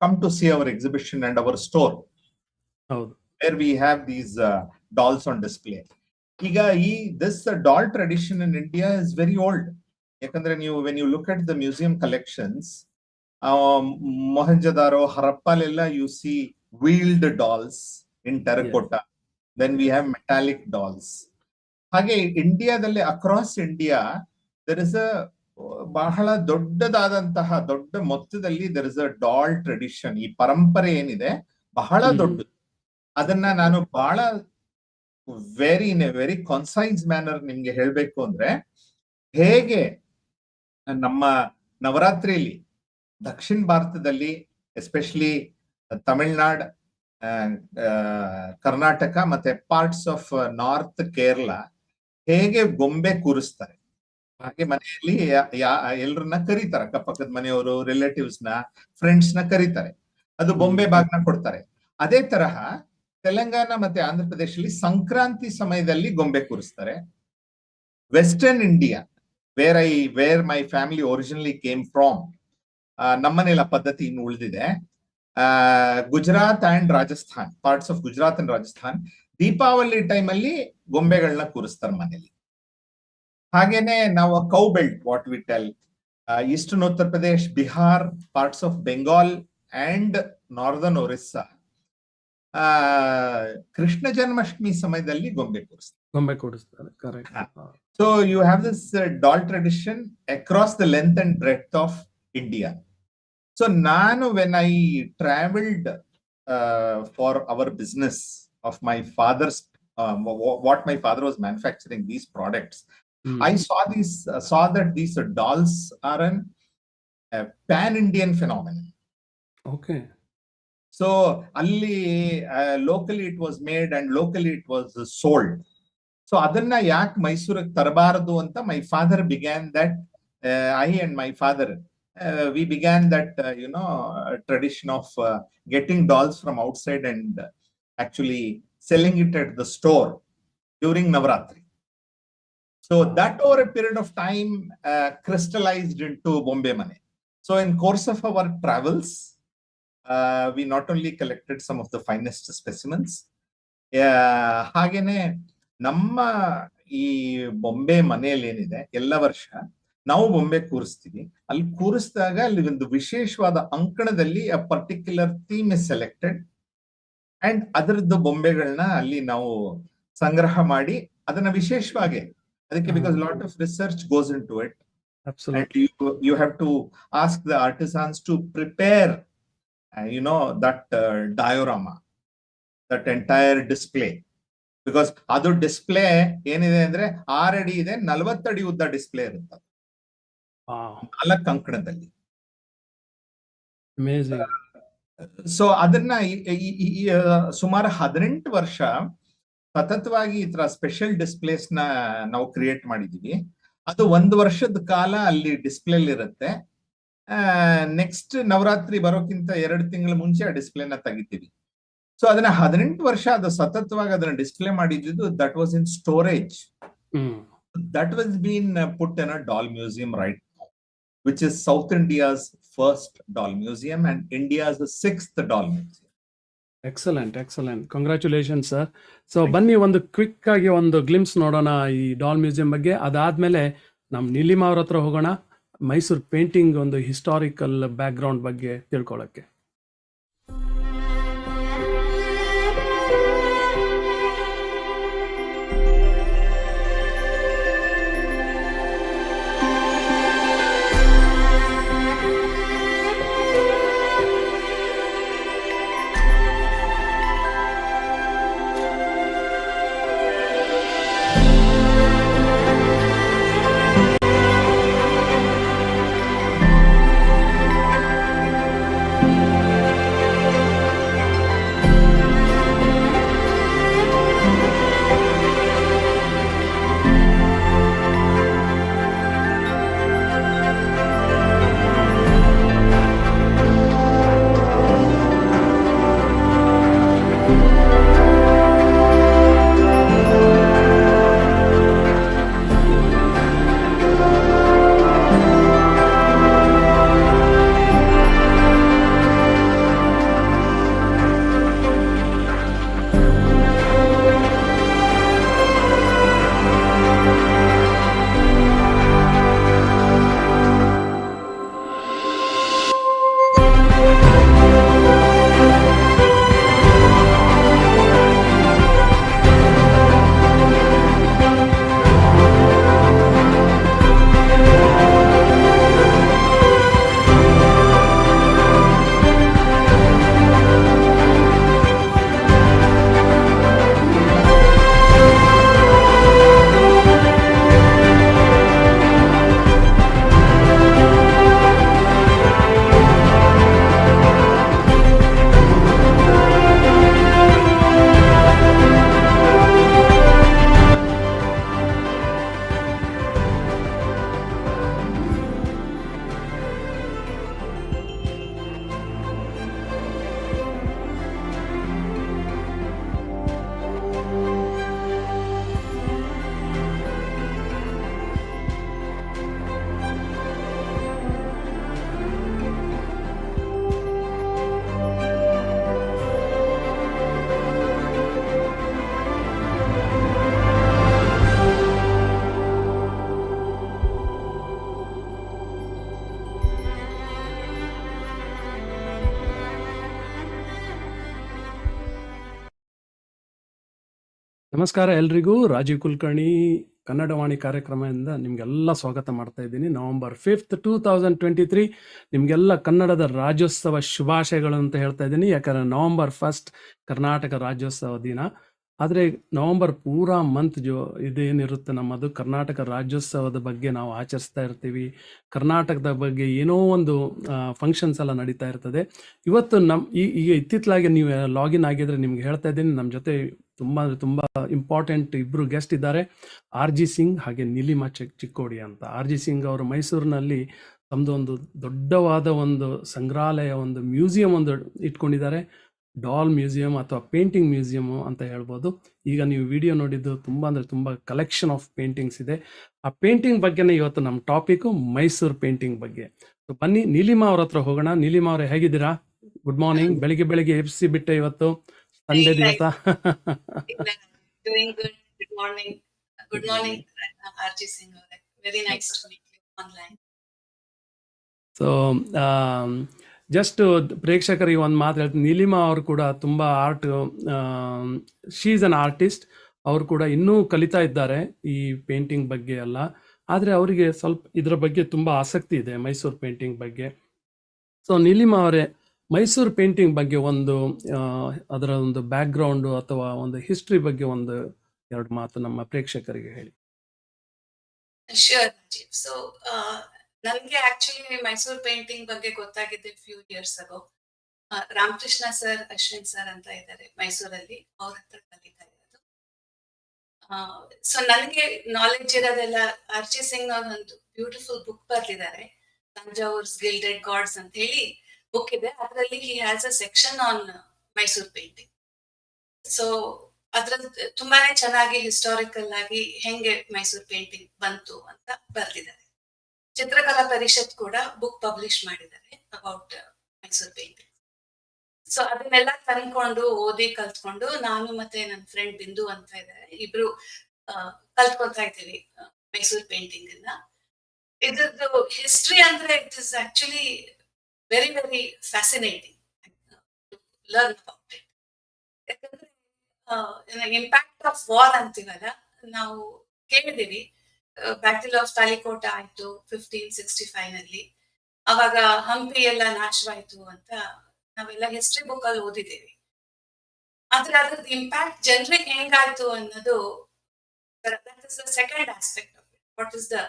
come to see our exhibition and our store, where we have these dolls on display. This doll tradition in India is very old. When you look at the museum collections, Mohenjo-daro, Harappa, you see wheeled dolls in terracotta. Yes. Then we have metallic dolls. Hage India dalle across India there is a bahala doddadadantaha dodda mottadalli there is a doll tradition. Ee parampare enide bahala doddu. Adanna nanu bahala in a very concise manner nimge helbeku andre hege namma navaratರಿಯಲ್ಲಿ ದಕ್ಷಿಣ ಭಾರತದಲ್ಲಿ especially Tamil Nadu, Karnataka ಮತ್ತೆ parts of north Kerala ಹೇಗೆ ಗೊಂಬೆ ಕೂರಿಸ್ತಾರೆ, ಹಾಗೆ ಮನೆಯಲ್ಲಿ ಎಲ್ರನ್ನ ಕರೀತಾರೆ, ಅಕ್ಕಪಕ್ಕದ ಮನೆಯವರು, relatives ನ, ಫ್ರೆಂಡ್ಸ್ ನ ಕರೀತಾರೆ, ಅದು ಬೊಂಬೆ ಬಾಗ್ನ ಕೊಡ್ತಾರೆ. ಅದೇ ತರಹ ತೆಲಂಗಾಣ ಮತ್ತೆ ಆಂಧ್ರ ಪ್ರದೇಶದಲ್ಲಿ ಸಂಕ್ರಾಂತಿ ಸಮಯದಲ್ಲಿ ಗೊಂಬೆ ಕೂರಿಸ್ತಾರೆ. Western India where my family originally came from, ನಮ್ಮನೇಲಿ ಆ ಪದ್ಧತಿ ಇನ್ನು ಉಳಿದಿದೆ. Gujarat and Rajasthan, parts of Gujarat and Rajasthan Deepavali time ಅಲ್ಲಿ ಗೊಂಬೆಗಳನ್ನ ಕೂರಿಸ್ತಾರೆ ಮನೇಲಿ. ಹಾಗೇನೆ ನಾವು cow belt, what we tell, eastern Uttar Pradesh, Bihar, parts of Bengal and northern Orissa Krishna Janmashtami ಸಮಯದಲ್ಲಿ ಗೊಂಬೆ ಕೂರಿಸ್ತಾರೆ. So you have this doll tradition across the length and breadth of India. So now when I traveled for our business of my father's, what my father was manufacturing, these products, I saw that these dolls are a pan-Indian phenomenon. Okay. So alli locally it was made and locally it was sold. So adanna yak Mysore tarabaradu anta my father began that. I and my father we began that tradition of getting dolls from outside and actually selling it at the store during Navaratri. So that over a period of time crystallized into Bombay money. So in course of our travels, we not only collected some of the finest specimens, hagene namma ee Bombay maneyalli enide ella varsha ನಾವು ಬೊಂಬೆ ಕೂರಿಸ್ತೀವಿ. ಅಲ್ಲಿ ಕೂರಿಸಿದಾಗ ಅಲ್ಲಿ ಒಂದು ವಿಶೇಷವಾದ ಅಂಕಣದಲ್ಲಿ a particular theme is selected and ಅದರದ್ದು ಬೊಂಬೆಗಳನ್ನ ಅಲ್ಲಿ ನಾವು ಸಂಗ್ರಹ ಮಾಡಿ ಅದನ್ನ ವಿಶೇಷವಾಗಿ ಅದಕ್ಕೆ, because lot of research goes into it. You have to ask the artisans to prepare that diorama, that entire display. Because ಅದು ಡಿಸ್ಪ್ಲೇ ಏನಿದೆ ಅಂದ್ರೆ 6 ಅಡಿ ಇದೆ, 40 ಅಡಿ ಉದ್ದ ಡಿಸ್ಪ್ಲೇ ಇರುತ್ತೆ 4 ಅಂಕಣದಲ್ಲಿ. ಸೊ ಅದನ್ನ ಸುಮಾರು 18 ವರ್ಷ ಸತತವಾಗಿ ಈ ತರ ಸ್ಪೆಷಲ್ ಡಿಸ್ಪ್ಲೇಸ್ ನ ನಾವು ಕ್ರಿಯೇಟ್ ಮಾಡಿದೀವಿ. ಅದು 1 ವರ್ಷದ ಕಾಲ ಅಲ್ಲಿ ಡಿಸ್ಪ್ಲೇ ಇರುತ್ತೆ. ನೆಕ್ಸ್ಟ್ ನವರಾತ್ರಿ ಬರೋಕ್ಕಿಂತ 2 ತಿಂಗಳ ಮುಂಚೆ ಆ ಡಿಸ್ಪ್ಲೇನ ತೆಗಿತೀವಿ. ಸೊ ಅದನ್ನ 18 ವರ್ಷ ಅದು ಸತತವಾಗಿ ಅದನ್ನ ಡಿಸ್ಪ್ಲೇ ಮಾಡಿದ್ದು, that was in storage hmm. That was been put in a doll museum right now, which is South India's first doll museum and India's sixth doll museum. Excellent excellent, congratulation sir. So ಬನ್ನಿ ಒಂದು quick ಆಗಿ ಒಂದು glimpse ನೋಡೋಣ ಈ doll museum ಬಗ್ಗೆ. ಅದಾದ್ಮೇಲೆ ನಮ್ಮ ನೀಲಿಮಾ ಅವ್ರ ಹತ್ರ ಹೋಗೋಣ, ಮೈಸೂರು ಪೇಂಟಿಂಗ್ ಒಂದು ಹಿಸ್ಟಾರಿಕಲ್ ಬ್ಯಾಕ್ಗ್ರೌಂಡ್ ಬಗ್ಗೆ ತಿಳ್ಕೊಳ್ಳೋಕ್ಕೆ. ನಮಸ್ಕಾರ ಎಲ್ರಿಗೂ. ರಾಜೀವ್ ಕುಲಕರ್ಣಿ ಕನ್ನಡವಾಣಿ ಕಾರ್ಯಕ್ರಮದಿಂದ ನಿಮಗೆಲ್ಲ ಸ್ವಾಗತ ಮಾಡ್ತಾ ಇದ್ದೀನಿ. ನವೆಂಬರ್ 5th 2023 ನಿಮಗೆಲ್ಲ ಕನ್ನಡದ ರಾಜ್ಯೋತ್ಸವ ಶುಭಾಶಯಗಳು ಅಂತ ಹೇಳ್ತಾ ಇದ್ದೀನಿ. ಯಾಕಂದರೆ ನವೆಂಬರ್ 1st ಕರ್ನಾಟಕ ರಾಜ್ಯೋತ್ಸವ ದಿನ. ಆದರೆ ನವೆಂಬರ್ ಪೂರಾ ಮಂತ್ ಇದೇನಿರುತ್ತೆ ನಮ್ಮದು ಕರ್ನಾಟಕ ರಾಜ್ಯೋತ್ಸವದ ಬಗ್ಗೆ ನಾವು ಆಚರಿಸ್ತಾ ಇರ್ತೀವಿ. ಕರ್ನಾಟಕದ ಬಗ್ಗೆ ಏನೋ ಒಂದು ಫಂಕ್ಷನ್ಸ್ ಎಲ್ಲ ನಡೀತಾ ಇರ್ತದೆ. ಇವತ್ತು ಈಗ ಇತ್ತಿತ್ತಲಾಗಿ ನೀವು ಲಾಗಿನ್ ಆಗಿದ್ರೆ ನಿಮ್ಗೆ ಹೇಳ್ತಾ ಇದ್ದೀನಿ, ನಮ್ಮ ಜೊತೆ ತುಂಬ ಇಂಪಾರ್ಟೆಂಟ್ ಇಬ್ಬರು ಗೆಸ್ಟ್ ಇದ್ದಾರೆ, RG ಸಿಂಗ್ ಹಾಗೆ ನೀಲಿಮಾ ಚಿಕ್ಕೋಡಿ ಅಂತ. RG ಸಿಂಗ್ ಅವರು ಮೈಸೂರಿನಲ್ಲಿ ತಮ್ಮದು ಒಂದು ದೊಡ್ಡವಾದ ಒಂದು ಸಂಗ್ರಹಾಲಯ, ಒಂದು ಮ್ಯೂಸಿಯಂ ಒಂದು ಇಟ್ಕೊಂಡಿದ್ದಾರೆ. ಡಾಲ್ ಮ್ಯೂಸಿಯಂ ಅಥವಾ ಪೇಂಟಿಂಗ್ ಮ್ಯೂಸಿಯಂ ಅಂತ ಹೇಳ್ಬೋದು. ಈಗ ನೀವು ವಿಡಿಯೋ ನೋಡಿದ್ದು ತುಂಬ ಕಲೆಕ್ಷನ್ ಆಫ್ ಪೇಂಟಿಂಗ್ಸ್ ಇದೆ. ಆ ಪೇಂಟಿಂಗ್ ಬಗ್ಗೆನೇ ಇವತ್ತು ನಮ್ಮ ಟಾಪಿಕ್ಕು, ಮೈಸೂರು ಪೇಂಟಿಂಗ್ ಬಗ್ಗೆ. ಸೊ ಬನ್ನಿ ನೀಲಿಮಾ ಅವ್ರ ಹತ್ರ ಹೋಗೋಣ. ನೀಲಿಮಾ ಅವರೇ, ಹೇಗಿದ್ದೀರಾ? Good morning. ಬೆಳಿಗ್ಗೆ ಎಬ್ಸಿ ಬಿಟ್ಟೆ ಇವತ್ತು ಸಂಡೇ ದಿವಸ. Doing good. Good morning. Good morning, RG Singh. Very nice to meet you online. So just ಪ್ರೇಕ್ಷಕರಿಗೆ ಒಂದು ಮಾತು ಹೇಳ್ತೀನಿ, ನೀಲಿಮಾ ಅವರು ಕೂಡ ತುಂಬ art, she is an artist. ಅವರು ಕೂಡ ಇನ್ನೂ ಕಲಿತಾ ಇದ್ದಾರೆ ಈ ಪೇಂಟಿಂಗ್ ಬಗ್ಗೆ ಎಲ್ಲ. ಆದರೆ ಅವರಿಗೆ ಸ್ವಲ್ಪ ಇದರ ಬಗ್ಗೆ ತುಂಬ ಆಸಕ್ತಿ ಇದೆ, ಮೈಸೂರು ಪೇಂಟಿಂಗ್ ಬಗ್ಗೆ. ಸೊ ನೀಲಿಮಾ ಅವರೇ, ಮೈಸೂರು ಪೇಂಟಿಂಗ್ ಬಗ್ಗೆ ಒಂದು ಅದರ ಒಂದು ಬ್ಯಾಕ್ಗ್ರೌಂಡು ಅಥವಾ ಒಂದು ಹಿಸ್ಟ್ರಿ ಬಗ್ಗೆ ಒಂದು ಎರಡು ಮಾತು ನಮ್ಮ ಪ್ರೇಕ್ಷಕರಿಗೆ ಹೇಳಿ. Sure, Rajiv. So, ನನಗೆ ಆಕ್ಚುಲಿ ಮೈಸೂರು ಪೇಂಟಿಂಗ್ ಬಗ್ಗೆ ಗೊತ್ತಾಗಿದ್ದೆ few years ago. Ramakrishna sir, Ashwin sir ಅಂತ ಇದ್ದಾರೆ ಮೈಸೂರಲ್ಲಿ, ಅವ್ರ ಹತ್ರ ಕಲಿತಾ ಇರೋದು. ಸೊ ನನಗೆ ನಾಲೆಡ್ಜ್ ಇರೋದೆಲ್ಲ RG ಸಿಂಗ್ ಅವ್ರ ಒಂದು ಬ್ಯೂಟಿಫುಲ್ ಬುಕ್ ಬರ್ದಿದ್ದಾರೆ, ತಂಜಾವೂರ್ಸ್ ಗಿಲ್ಡೆಡ್ ಗಾಡ್ಸ್ ಅಂತ ಹೇಳಿ ಬುಕ್ ಇದೆ. ಅದರಲ್ಲಿ he has a section on Mysuru painting. So ಅದ್ರಲ್ಲಿ ತುಂಬಾನೇ ಚೆನ್ನಾಗಿ ಹಿಸ್ಟಾರಿಕಲ್ ಆಗಿ ಹೆಂಗೆ ಮೈಸೂರು ಪೇಂಟಿಂಗ್ ಬಂತು ಅಂತ ಬರ್ದಿದ್ದಾರೆ. ಚಿತ್ರಕಲಾ ಪರಿಷತ್ ಕೂಡ ಬುಕ್ ಪಬ್ಲಿಷ್ ಮಾಡಿದ್ದಾರೆ ಅಬೌಟ್ ಮೈಸೂರು ಪೇಂಟಿಂಗ್. ಸೊ ಅದನ್ನೆಲ್ಲ ತಂದ್ಕೊಂಡು ಓದಿ ಕಲ್ತ್ಕೊಂಡು ನಾನು ಮತ್ತೆ ನನ್ನ ಫ್ರೆಂಡ್ ಬಿಂದು ಅಂತ ಇದ್ದಾರೆ, ಇಬ್ರು ಕಲ್ತ್ಕೊತಾ ಇದ್ದೀವಿ ಮೈಸೂರು ಪೇಂಟಿಂಗ್ ಅನ್ನ. ಇದ್ರದ್ದು ಹಿಸ್ಟ್ರಿ ಅಂದ್ರೆ it is actually very very fascinating learn about it. ಯಾಕಂದ್ರೆ ಇಂಪ್ಯಾಕ್ಟ್ ಆಫ್ ವಾರ್ ಅಂತೀವಲ್ಲ, ನಾವು ಕೇಳಿದೀವಿ. ಬ್ಯಾಟಲ್ ಆಫ್ ತಾಲಿಕೋಟ ಆಯ್ತು 1565 ನಲ್ಲಿ, ಅವಾಗ ಹಂಪಿ ಎಲ್ಲ ನಾಶವಾಯ್ತು ಅಂತ ನಾವೆಲ್ಲ ಹಿಸ್ಟ್ರಿ ಬುಕ್ ಅಲ್ಲಿ ಓದಿದ್ದೀವಿ. ಆದ್ರೆ ಅದ್ರದ್ದು ಇಂಪ್ಯಾಕ್ಟ್ ಜನರಿಗೆ ಹೆಂಗಾಯ್ತು ಅನ್ನೋದು that is the second aspect of it. What is the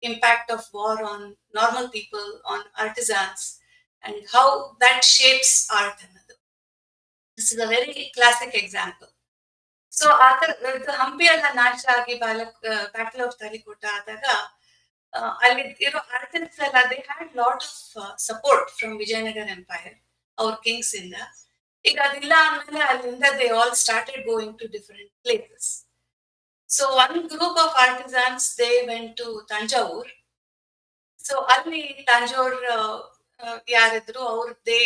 impact of war on normal people, on artisans, and how that shapes art ಅನ್ನೋದು. This is a very classic example. So Hampi ಎಲ್ಲ ನಾಶ ಆಗಿ battle of ತಾಲಿಕೋಟ ಆದಾಗ ಅಲ್ಲಿ ಇರೋ artist ಎಲ್ಲ they had lot of support from Vijayanagara empire, ಅವ್ರ kings ಇಂದ. ಈಗ ಅದಿಲ್ಲ ಅಂದ್ಮೇಲೆ ಅಲ್ಲಿಂದ they all started going to different places. So one group of artisans they went to Thanjavur. So ಅಲ್ಲಿ ತಂಜೋರ್ ಯಾರಿದ್ರು ಅವ್ರು ದೇ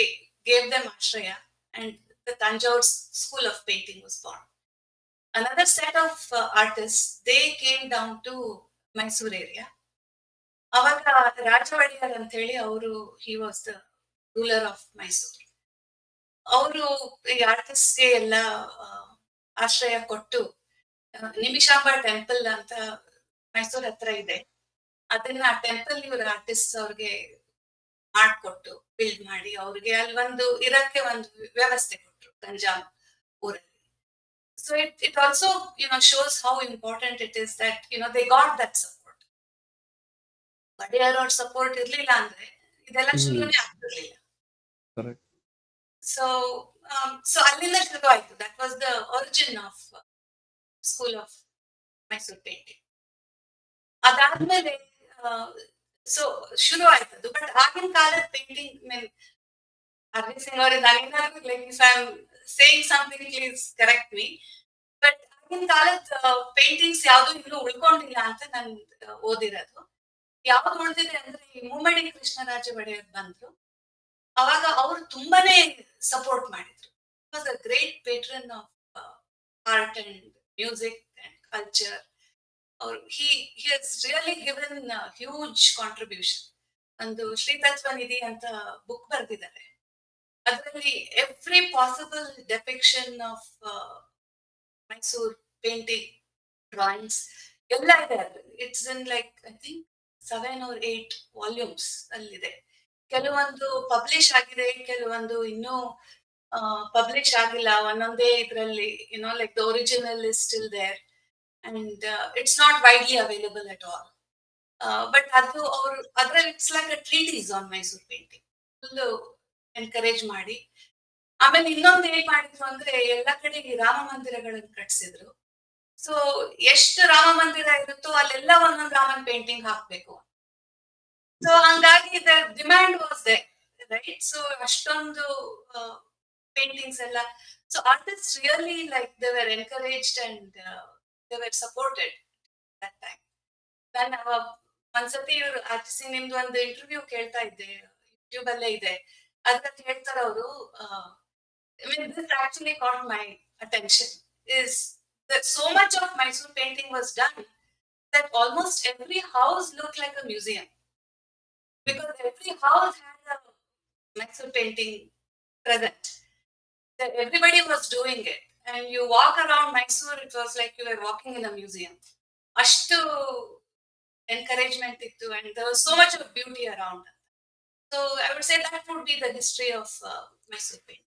ಗೇವ್ ದೆಮ್ ಆಶ್ರಯ, and the Tanjore school of painting was born. Another set of artists, they came down to Mysore area. ಅವಾಗ ರಾಜ ಒಡೆಯರ್ ಅಂತ ಹೇಳಿ ಅವರು, he was the ruler of Mysore. ಅವರು ಈ ಆರ್ಟಿಸ್ಟ್ಗೆ ಎಲ್ಲ ಆಶ್ರಯ ಕೊಟ್ಟು ನಿಮಿಷಾಂಬ ಟೆಂಪಲ್ ಅಂತ ಮೈಸೂರ್ ಹತ್ರ ಇದೆ, ಅದನ್ನ ಟೆಂಪಲ್ ಇವ್ರ ಆರ್ಟಿಸ್ಟ್ ಅವ್ರಿಗೆ ಮಾಡ್ಕೊಟ್ಟು ಬಿಲ್ಡ್ ಮಾಡಿ ಅವ್ರಿಗೆ ಅಲ್ಲಿ ಒಂದು ಇರಕ್ಕೆ ಒಂದು ವ್ಯವಸ್ಥೆ ಕೊಟ್ರು ತಂಜಾಮ್ ಊರಲ್ಲಿ. So it also, shows how important it is that, they got that support. Badiyar or support irlilla andre idella shurune ಆಗ್ತಿರ್ಲಿಲ್ಲ. Correct. So allinda shuru ಆಯ್ತು. That was the origin of school of Mysore painting. ಅದಾದ್ಮೇಲೆ so ಶುರು ಆಯ್ತದು. But ಆಗಿನ ಕಾಲದ painting, RG Singh ಅವರೇ, ನಾನೇನಾದ್ರೂ like if I'm saying something, please correct me. But ಆಗಿನ ಕಾಲದ ಪೇಂಟಿಂಗ್ಸ್ ಯಾವ್ದು ಇನ್ನೂ ಉಳ್ಕೊಂಡಿಲ್ಲ ಅಂತ ನನ್ ಓದಿರೋದು. ಯಾವ್ದು ಉಳಿದಿದೆ ಅಂದ್ರೆ ಈ ಮುಮ್ಮಡಿ ಕೃಷ್ಣರಾಜ ಒಡೆಯರ್ ಬಂದ್ರು, ಅವಾಗ ಅವ್ರು ತುಂಬಾನೇ ಸಪೋರ್ಟ್ ಮಾಡಿದ್ರು. Was a great patron of art and music and culture. ಅವ್ರು he has really given a huge contribution. ಒಂದು ಶ್ರೀತತ್ವ ನಿಧಿ ಅಂತ ಬುಕ್ ಬರ್ದಿದ್ದಾರೆ. ಅದರಲ್ಲಿ every possible depiction of Mysore painting drawings ಎಲ್ಲ ಇದೆ ಅದ್ರಲ್ಲಿ. It's in like I think 7 or 8 volumes ಅಲ್ಲಿದೆ. ಕೆಲವೊಂದು ಪಬ್ಲಿಷ್ ಆಗಿದೆ, ಕೆಲವೊಂದು ಇನ್ನೂ ಪಬ್ಲಿಷ್ ಆಗಿಲ್ಲ. ಒಂದೊಂದೇ ಇದರಲ್ಲಿ like the original is still there and it's not widely available at all. But ಅದು ಅವರು ಅದ್ರಲ್ಲಿ it's like a treatise on Mysore painting full encourage ಮಾಡಿ. ಆಮೇಲೆ ಇನ್ನೊಂದು ಏನ್ ಮಾಡಿದ್ರು ಅಂದ್ರೆ ಎಲ್ಲಾ ಕಡೆ ರಾಮ ಮಂದಿರಗಳನ್ನು ಕಟ್ಸಿದ್ರು. ಸೊ ಎಷ್ಟು ರಾಮ ಮಂದಿರ ಇರುತ್ತೋ ಅಲ್ಲೆಲ್ಲ ಒಂದೊಂದು ರಾಮನ್ ಪೇಂಟಿಂಗ್ ಹಾಕ್ಬೇಕು. ಸೊ ಹಂಗಾಗಿ the demand was they, right? So ಅಷ್ಟೊಂದು ಪೇಂಟಿಂಗ್ಸ್ ಎಲ್ಲ. So artist really like they were encouraged and they were supported that time. ನಾನು ಒಂದ್ಸತಿ ಇವ್ರು RG Singh ನಿಮ್ದು ಒಂದು ಇಂಟರ್ವ್ಯೂ ಕೇಳ್ತಾ ಇದ್ದೆ, ಯೂಟ್ಯೂಬ್ ಅಲ್ಲೇ ಇದೆ. ಅದ್ರಲ್ಲಿ ಹೇಳ್ತಾರೆ ಅವರು, this actually caught my attention, is that so much of Mysore painting was done that almost every house looked like a museum, because every house had a Mysore painting present. That everybody was doing it, and you walk around Mysore, it was like you were walking in a museum. Ashtu encouragement ittu, and there was so much of beauty around. So I would say that would be the history of Mysore painting.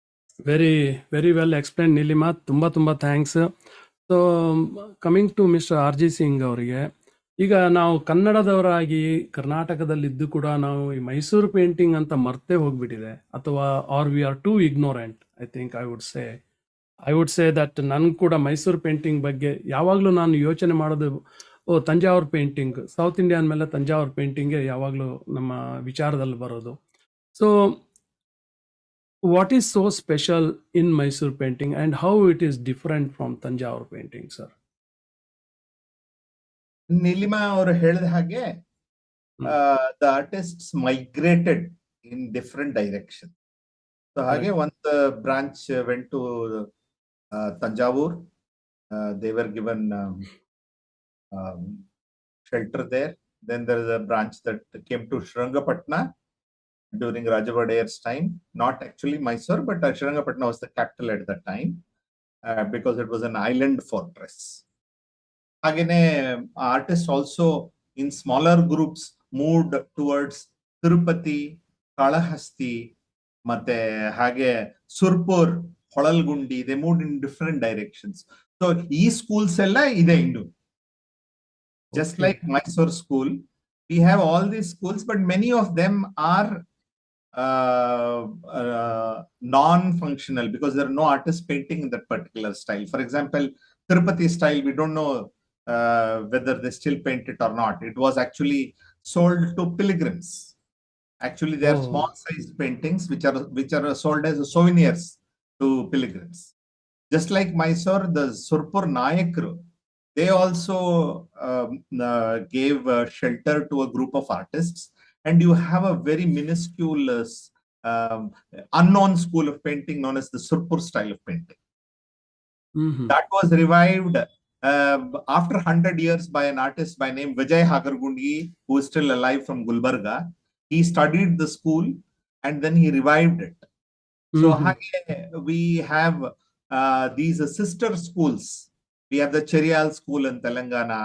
Very very well explain Neelima, ತುಂಬ thanks. So coming to mister RG Singh ಅವರಿಗೆ, ಈಗ ನಾವು ಕನ್ನಡದವರಾಗಿ ಕರ್ನಾಟಕದಲ್ಲಿದ್ದು ಕೂಡ ನಾವು ಈ Mysuru painting ಅಂತ ಮರ್ತೇ ಹೋಗ್ಬಿಟ್ಟಿದೆ, ಅಥವಾ or we are too ignorant. I think I would say that ನನ್ಗೆ ಕೂಡ ಮೈಸೂರು ಪೇಂಟಿಂಗ್ ಬಗ್ಗೆ ಯಾವಾಗಲೂ ನಾನು ಯೋಚನೆ ಮಾಡೋದು, ತಂಜಾವೂರು ಪೇಂಟಿಂಗ್, ಸೌತ್ ಇಂಡಿಯನ್ ಮೇಲೆ ತಂಜಾವೂರು ಪೇಂಟಿಂಗೇ ಯಾವಾಗಲೂ ನಮ್ಮ ವಿಚಾರದಲ್ಲಿ ಬರೋದು. So What is so special in Mysore painting and how it is different from Tanjore painting, sir? Neelima ಅವರು ಹೇಳಿದ ಹಾಗೆ the artists migrated in different directions. So ಹಾಗೆ one branch went to Tanjore. They were given shelter there. Then there is a branch that came to Srirangapatna during Rajavadayar's time. Not actually Mysore, but Srirangapatna was the capital at that time because it was an island fortress. Again, artists also in smaller groups moved towards Tirupati, Kalahasti, ಮತ್ತೆ ಹಾಗೆ Surpur, ಹೊಳಲ್ಗುಂಡಿ. They moved in different directions. So ಈ schools ಎಲ್ಲ ಇದೆ ಇನ್ನು. Just like Mysore school, we have all these schools, but many of them are non-functional because there are no artists painting in that particular style. For example, Tirupati style, we don't know whether they still paint it or not. It was actually sold to pilgrims. Actually, they are small-sized paintings which are sold as souvenirs to pilgrims. Just like Mysore, the Surpur Nayakru, they also gave shelter to a group of artists, and you have a very minuscule unknown school of painting known as the Surpur style of painting. That was revived after 100 years by an artist by name Vijay Hagargundi, who is still alive from Gulbarga. He studied the school and then he revived it. So we have these sister schools. We have the Cheriyal school in Telangana.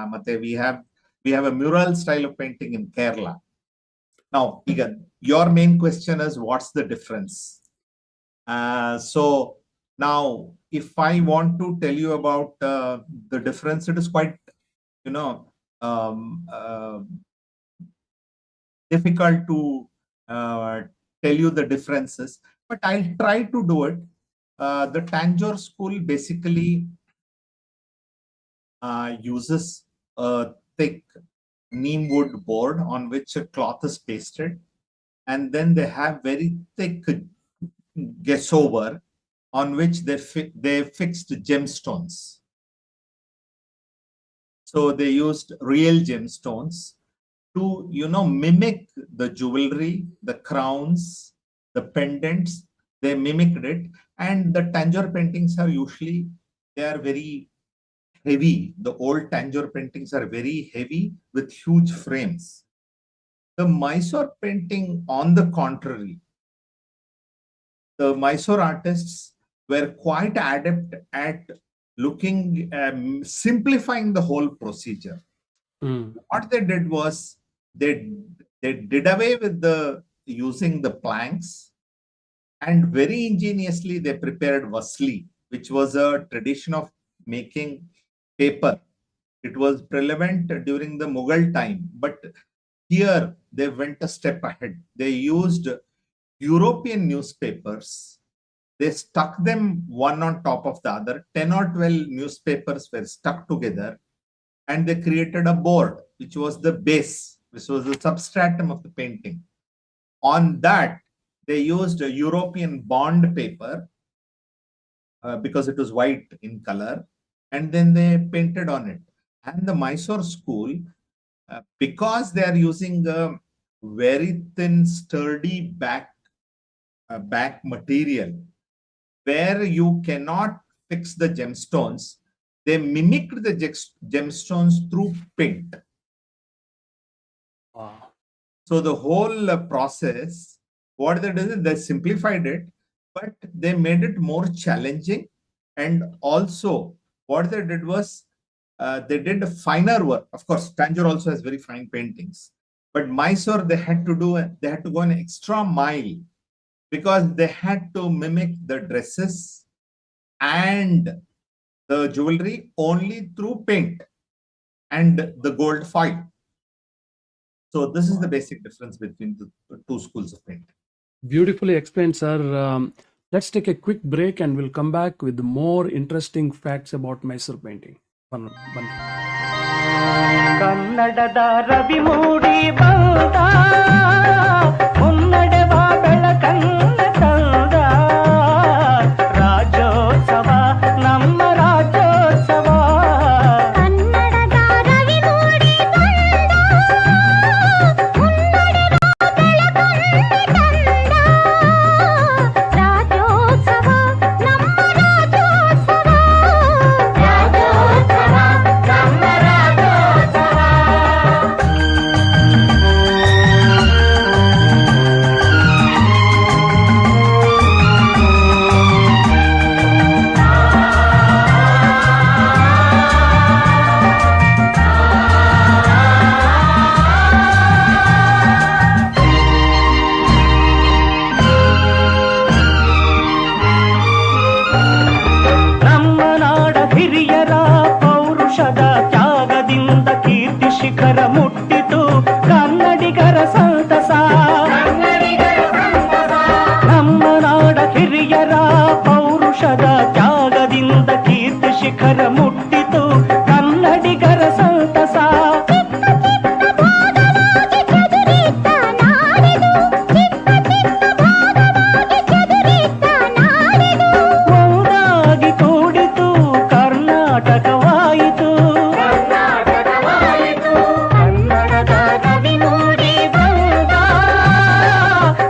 We have a mural style of painting in Kerala. Now, Egan, your main question is what's the difference? So now, if I want to tell you about the difference, it is quite, difficult to tell you the differences, but I'll try to do it. The Tanjore school basically uses a thick neem wood board on which a cloth is pasted, and then they have very thick gesso-over on which they fixed gemstones. So they used real gemstones to, mimic the jewelry, the crowns, the pendants. They mimicked it, and the Tanjore paintings are usually, they are very heavy. The old Tanjore paintings are very heavy with huge frames. The Mysore painting, on the contrary, the Mysore artists were quite adept at looking, simplifying the whole procedure. What they did was they did away with using the planks, and very ingeniously they prepared vasli, which was a tradition of making paper. It was prevalent during the Mughal time, but here they went a step ahead. They used European newspapers. They stuck them one on top of the other. 10 or 12 newspapers were stuck together, and they created a board, which was the base, which was the substratum of the painting. On that, they used a European bond paper because it was white in color, and then they painted on it. And the Mysore school, because they are using a very thin, sturdy back material, where you cannot fix the gemstones, they mimicked the gemstones through paint. Wow. So the whole process, what they did is they simplified it, but they made it more challenging. And also what they did was they did finer work. Of course, Tanjore also has very fine paintings, but Mysore, they had to go an extra mile because they had to mimic the dresses and the jewelry only through paint and the gold foil. So this is the basic difference between the two schools of painting. Beautifully explained, sir. Let's take a quick break and we'll come back with more interesting facts about Mysore painting. ಬನ್ನಿ. ಕನ್ನಡದ ರವಿ ಮೂಡಿ ಬಂದ ಮುನ್ನಡೆವ ಬೆಳಕನ್ನ ತಂದ ಶಿಖರ ಮುಟ್ಟಿತು ಕನ್ನಡಿಗರ ಸಂತಸ. ನಮ್ಮ ನಾಡ ಹಿರಿಯರ ಪೌರುಷದ ತ್ಯಾಗದಿಂದ ಕೀರ್ತಿ ಶಿಖರ ಮುಟ್ಟಿತು ಕನ್ನಡಿಗರ ಸಂತಸ. ಒಂದಾಗಿ ಕೂಡಿತು ಕರ್ನಾಟಕವಾಯಿತು. ಕನ್ನಡದ ರವಿ ಮೂಡಿ ಬಂದ,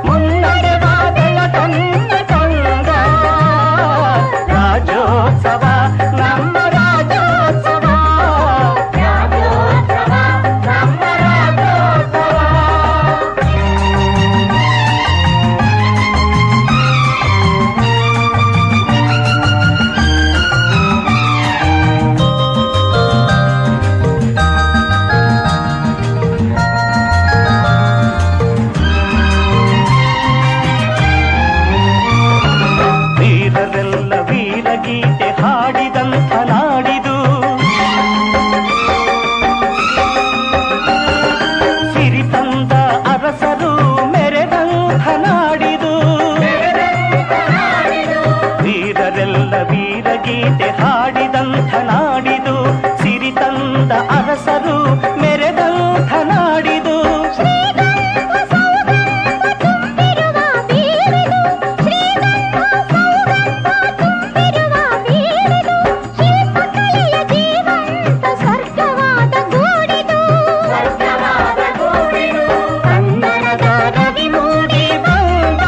ಮುನ್ನಡೆವ ಬೆಳಕನ್ನ ತಂದ. ರಾಜ್ಯೋತ್ಸವ ನಮ್ಮ ರಾಜ್ಯೋತ್ಸವ, ರಾಜ್ಯೋತ್ಸವ ನಮ್ಮ ರಾಜ್ಯೋತ್ಸವ. ವೀರರೆಲ್ಲ ವೀರಗೀತೆ ಹಾಡಿದಂಥ ನಾಡಿದು. ಸಿರಿ ತಂದ ಅರಸರು ಮೆರೆದಂಥ ನಾಡಿದು. ವೀರರೆಲ್ಲ ವೀರಗೀತೆ ಹಾಡಿದಂಥ ನಾಡಿದು. ಸಿರಿ ತಂದ ಅರಸರು ಮೆರೆದಂಥ ನಾಡಿದು. ಕನ್ನಡದ ರವಿ ಮೂಡಿ ಬಂದ,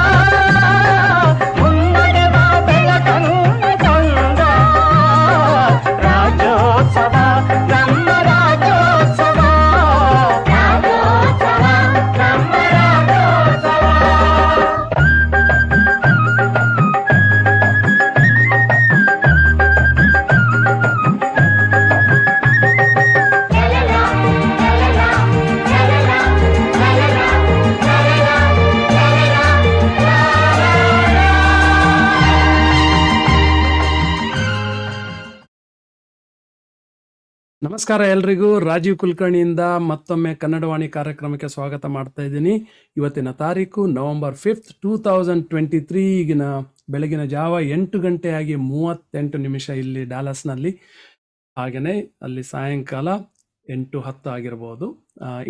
ಮುನ್ನಡೆವ ಬೆಳಕನ್ನ ತಂದ. ರಾಜ್ಯೋತ್ಸವ ನಮ್ಮ ರಾಜ್ಯೋತ್ಸವ, ರಾಜ್ಯೋತ್ಸವ ನಮ್ಮ ರಾಜ್ಯೋತ್ಸವ. ನಮಸ್ಕಾರ ಎಲ್ರಿಗೂ. ರಾಜೀವ್ ಕುಲಕರ್ಣಿಯಿಂದ ಮತ್ತೊಮ್ಮೆ ಕನ್ನಡವಾಣಿ ಕಾರ್ಯಕ್ರಮಕ್ಕೆ ಸ್ವಾಗತ ಮಾಡ್ತಾ ಇದ್ದೀನಿ. ಇವತ್ತಿನ ತಾರೀಕು ನವೆಂಬರ್ 5th 2023. ಈಗಿನ ಬೆಳಗಿನ ಜಾವ 8 ಗಂಟೆ ಆಗಿ 38 ನಿಮಿಷ ಇಲ್ಲಿ ಡಾಲಸ್ನಲ್ಲಿ. ಹಾಗೆಯೇ ಅಲ್ಲಿ ಸಾಯಂಕಾಲ 8:10 ಆಗಿರ್ಬೋದು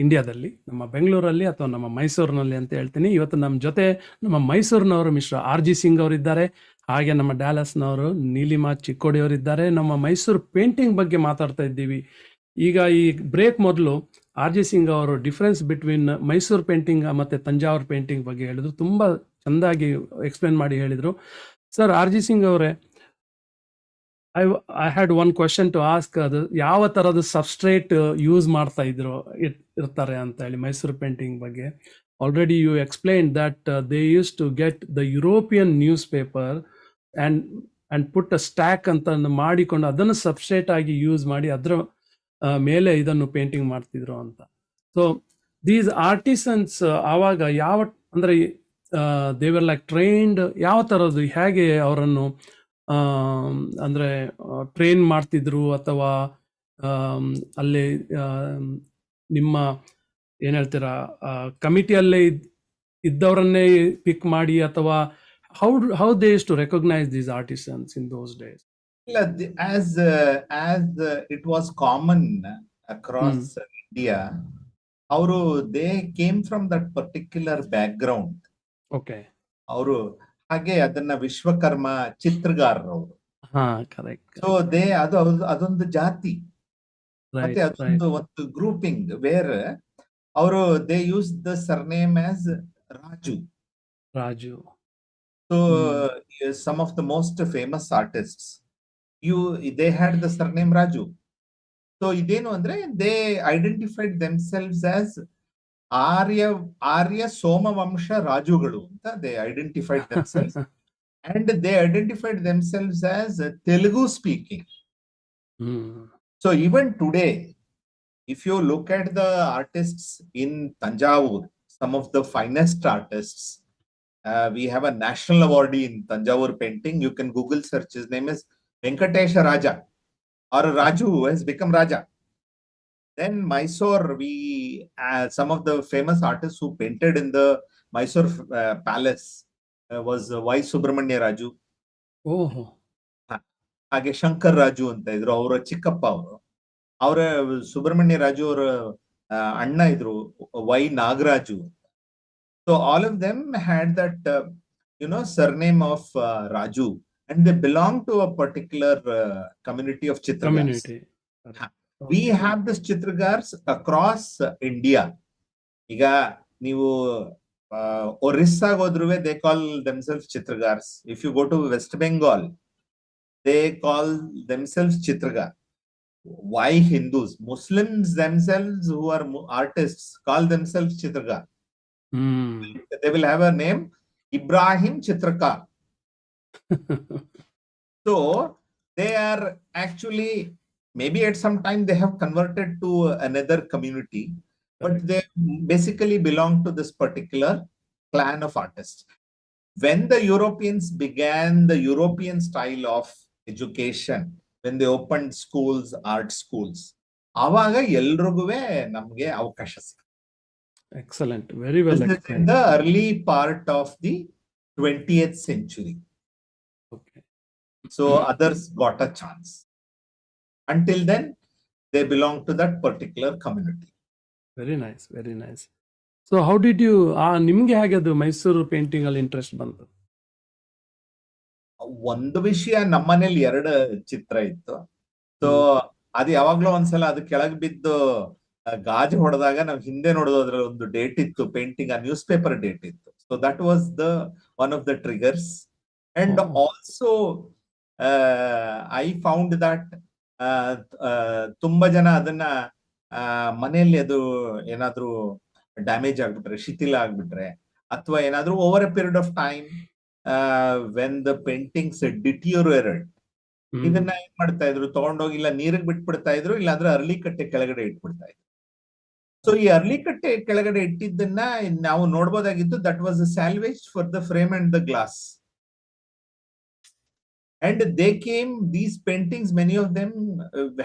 ಇಂಡಿಯಾದಲ್ಲಿ, ನಮ್ಮ ಬೆಂಗಳೂರಲ್ಲಿ ಅಥವಾ ನಮ್ಮ ಮೈಸೂರಿನಲ್ಲಿ ಅಂತ ಹೇಳ್ತೀನಿ. ಇವತ್ತು ನಮ್ಮ ಜೊತೆ ನಮ್ಮ ಮೈಸೂರಿನವರು ಮಿಸ್ಟರ್ RG ಸಿಂಗ್ ಅವರಿದ್ದಾರೆ. ಹಾಗೆ ನಮ್ಮ ಡ್ಯಾಲಸ್ನವರು ನೀಲಿಮಾ ಚಿಕ್ಕೋಡಿ ಅವರಿದ್ದಾರೆ. ನಮ್ಮ ಮೈಸೂರು ಪೇಂಟಿಂಗ್ ಬಗ್ಗೆ ಮಾತಾಡ್ತಾ ಇದ್ದೀವಿ. ಈಗ ಈ ಬ್ರೇಕ್ ಮೊದಲು RG ಸಿಂಗ್ ಅವರು ಡಿಫ್ರೆನ್ಸ್ ಬಿಟ್ವೀನ್ ಮೈಸೂರು ಪೇಂಟಿಂಗ್ ಮತ್ತು ತಂಜಾವೂರು ಪೇಂಟಿಂಗ್ ಬಗ್ಗೆ ಹೇಳಿದ್ರು. ತುಂಬ ಚೆಂದಾಗಿ ಎಕ್ಸ್ಪ್ಲೇನ್ ಮಾಡಿ ಹೇಳಿದರು. ಸರ್, RG ಸಿಂಗ್ ಅವರೇ, I had one question to ask. ಅದು ಯಾವ ಥರದ ಸಬ್ಸ್ಟ್ರೇಟ್ ಯೂಸ್ ಮಾಡ್ತಾ ಇರ್ತಾರೆ ಅಂತ ಹೇಳಿ ಮೈಸೂರು ಪೇಂಟಿಂಗ್ ಬಗ್ಗೆ. Already you explain that they use to get the European newspaper and put a stack ಅಂತ ಮಾಡಿಕೊಂಡು ಅದನ್ನು ಸಬ್ಸ್ಟ್ರೇಟ್ ಆಗಿ ಯೂಸ್ ಮಾಡಿ ಅದರ ಮೇಲೆ ಇದನ್ನು ಪೇಂಟಿಂಗ್ ಮಾಡ್ತಿದ್ರು ಅಂತ. ಸೊ ದೀಸ್ ಆರ್ಟಿಸನ್ಸ್ ಆವಾಗ ಯಾವ ಅಂದರೆ ದೇವರ್ ಲೈಕ್ ಟ್ರೈನ್ಡ್, ಯಾವ ಥರದ್ದು, ಹೇಗೆ ಅವರನ್ನು ಅಂದರೆ ಟ್ರೈನ್ ಮಾಡ್ತಿದ್ರು, ಅಥವಾ ಅಲ್ಲಿ ನಿಮ್ಮ ಏನು ಹೇಳ್ತೀರಾ ಕಮಿಟಿಯಲ್ಲೇ ಇದ್ದವರನ್ನೇ ಪಿಕ್ ಮಾಡಿ, ಅಥವಾ how they used to recognize these artisans in those days? As it was common across India, they came from that particular background. Okay. ಅವರು ಹಾಗೆ ಅದನ್ನ ವಿಶ್ವಕರ್ಮ ಚಿತ್ರಗಾರರು ಅವರು. ಕರೆಕ್ಟ್. ಸೊ ಅದೊಂದು ಜಾತಿ, ಮತ್ತೆ ಅದೊಂದು ಒಂದು ಗ್ರೂಪಿಂಗ್ ವೇರ್ ಅವರು they use the surname as Raju. So some of the most famous artists, they had the surname Raju. So idenu andre they identified themselves as Arya Somavamsha Rajugalu anta they identified themselves. And they identified themselves as Telugu speaking. So even today, if you look at the artists in Tanjore, some of the finest artists, we have a national awardee in Tanjore painting. You can Google search. His name is Venkatesha Raja, or Raju has become Raja. Then Mysore, some of the famous artists who painted in the Mysore palace was Y. Subramanya Raju. ಓಹೋ. ಹಾಗೆ ಶಂಕರ್ ರಾಜು ಅಂತ ಇದ್ರು, ಅವರ ಚಿಕ್ಕಪ್ಪ ಅವರು. ಅವರ ಸುಬ್ರಹ್ಮಣ್ಯ ರಾಜು ಅವರ ಅಣ್ಣ ಇದ್ರು Y Nagaraju. So all of them had that surname of Raju, and they belong to a particular community of Chitragars. Community. We have this Chitragars across India. ಈಗ ನೀವು ಒರಿಸ್ಸಾಗ ಹೋದ್ರೂ they call themselves Chitragars. If you go to West Bengal, they call themselves Chitragar. Why Hindus? Muslims themselves who are artists call themselves Chitragar. They will have a name, Ibrahim Chitrakar. So they are actually, maybe at some time they have converted to another community, but they basically belong to this particular clan of artists. When the Europeans began the European style of education, when they opened schools, art schools, ಆವಾಗ ಎಲ್ರಿಗೂ ನಮ್ಗೆ ಅವಕಾಶ ಸಿಕ್ತು. Excellent, very well This is in the early part of the 20th century. Okay. So others got a chance. Until then, they belong to that particular community. Very nice, very nice. So how did you, ನಿಮ್ಗೆ ಹೇಗೆ ಅದು Mysuru painting ಅಲ್ಲಿ interest ಬಂತು? ಒಂದು ವಿಷಯ, ನಮ್ಮನೇಲಿ 2 ಚಿತ್ರ ಇತ್ತು. So ಅದು ಯಾವಾಗ್ಲೂ ಒಂದ್ಸಲ ಅದು ಕೆಳಗ್ ಬಿದ್ದು ಗಾಜು ಹೊಡೆದಾಗ ನಾವು ಹಿಂದೆ ನೋಡೋದು, ಅದ್ರಲ್ಲಿ ಒಂದು ಡೇಟ್ ಇತ್ತು, ಪೇಂಟಿಂಗ್ ಆ ನ್ಯೂಸ್ ಪೇಪರ್ ಡೇಟ್ ಇತ್ತು. So that was one of the triggers. And also I found that ತುಂಬಾ ಜನ ಅದನ್ನ ಮನೆಯಲ್ಲಿ ಅದು ಏನಾದ್ರೂ ಡ್ಯಾಮೇಜ್ ಆಗ್ಬಿಟ್ರೆ, ಶಿಥಿಲ ಆಗ್ಬಿಟ್ರೆ, ಅಥವಾ ಏನಾದ್ರೂ over a period of time when the paintings deteriorated, ಇದನ್ನ ಏನ್ ಮಾಡ್ತಾ ಇದ್ರು, ತಗೊಂಡೋಗಿ ಇಲ್ಲ ನೀರಿಗೆ ಬಿಟ್ಬಿಡ್ತಾ ಇದ್ರು, ಇಲ್ಲಾಂದ್ರೆ ಅರಳಿಕಟ್ಟೆ ಕೆಳಗಡೆ ಇಟ್ಬಿಡ್ತಾ ಇದ್ರು. ಸೊ ಈ ಅರಳಿಕಟ್ಟೆ ಕೆಳಗಡೆ ಇಟ್ಟಿದ್ದನ್ನ ನಾವು ನೋಡ್ಬೋದಾಗಿತ್ತು. That was salvage for the frame and the glass. And they came, these paintings, many of them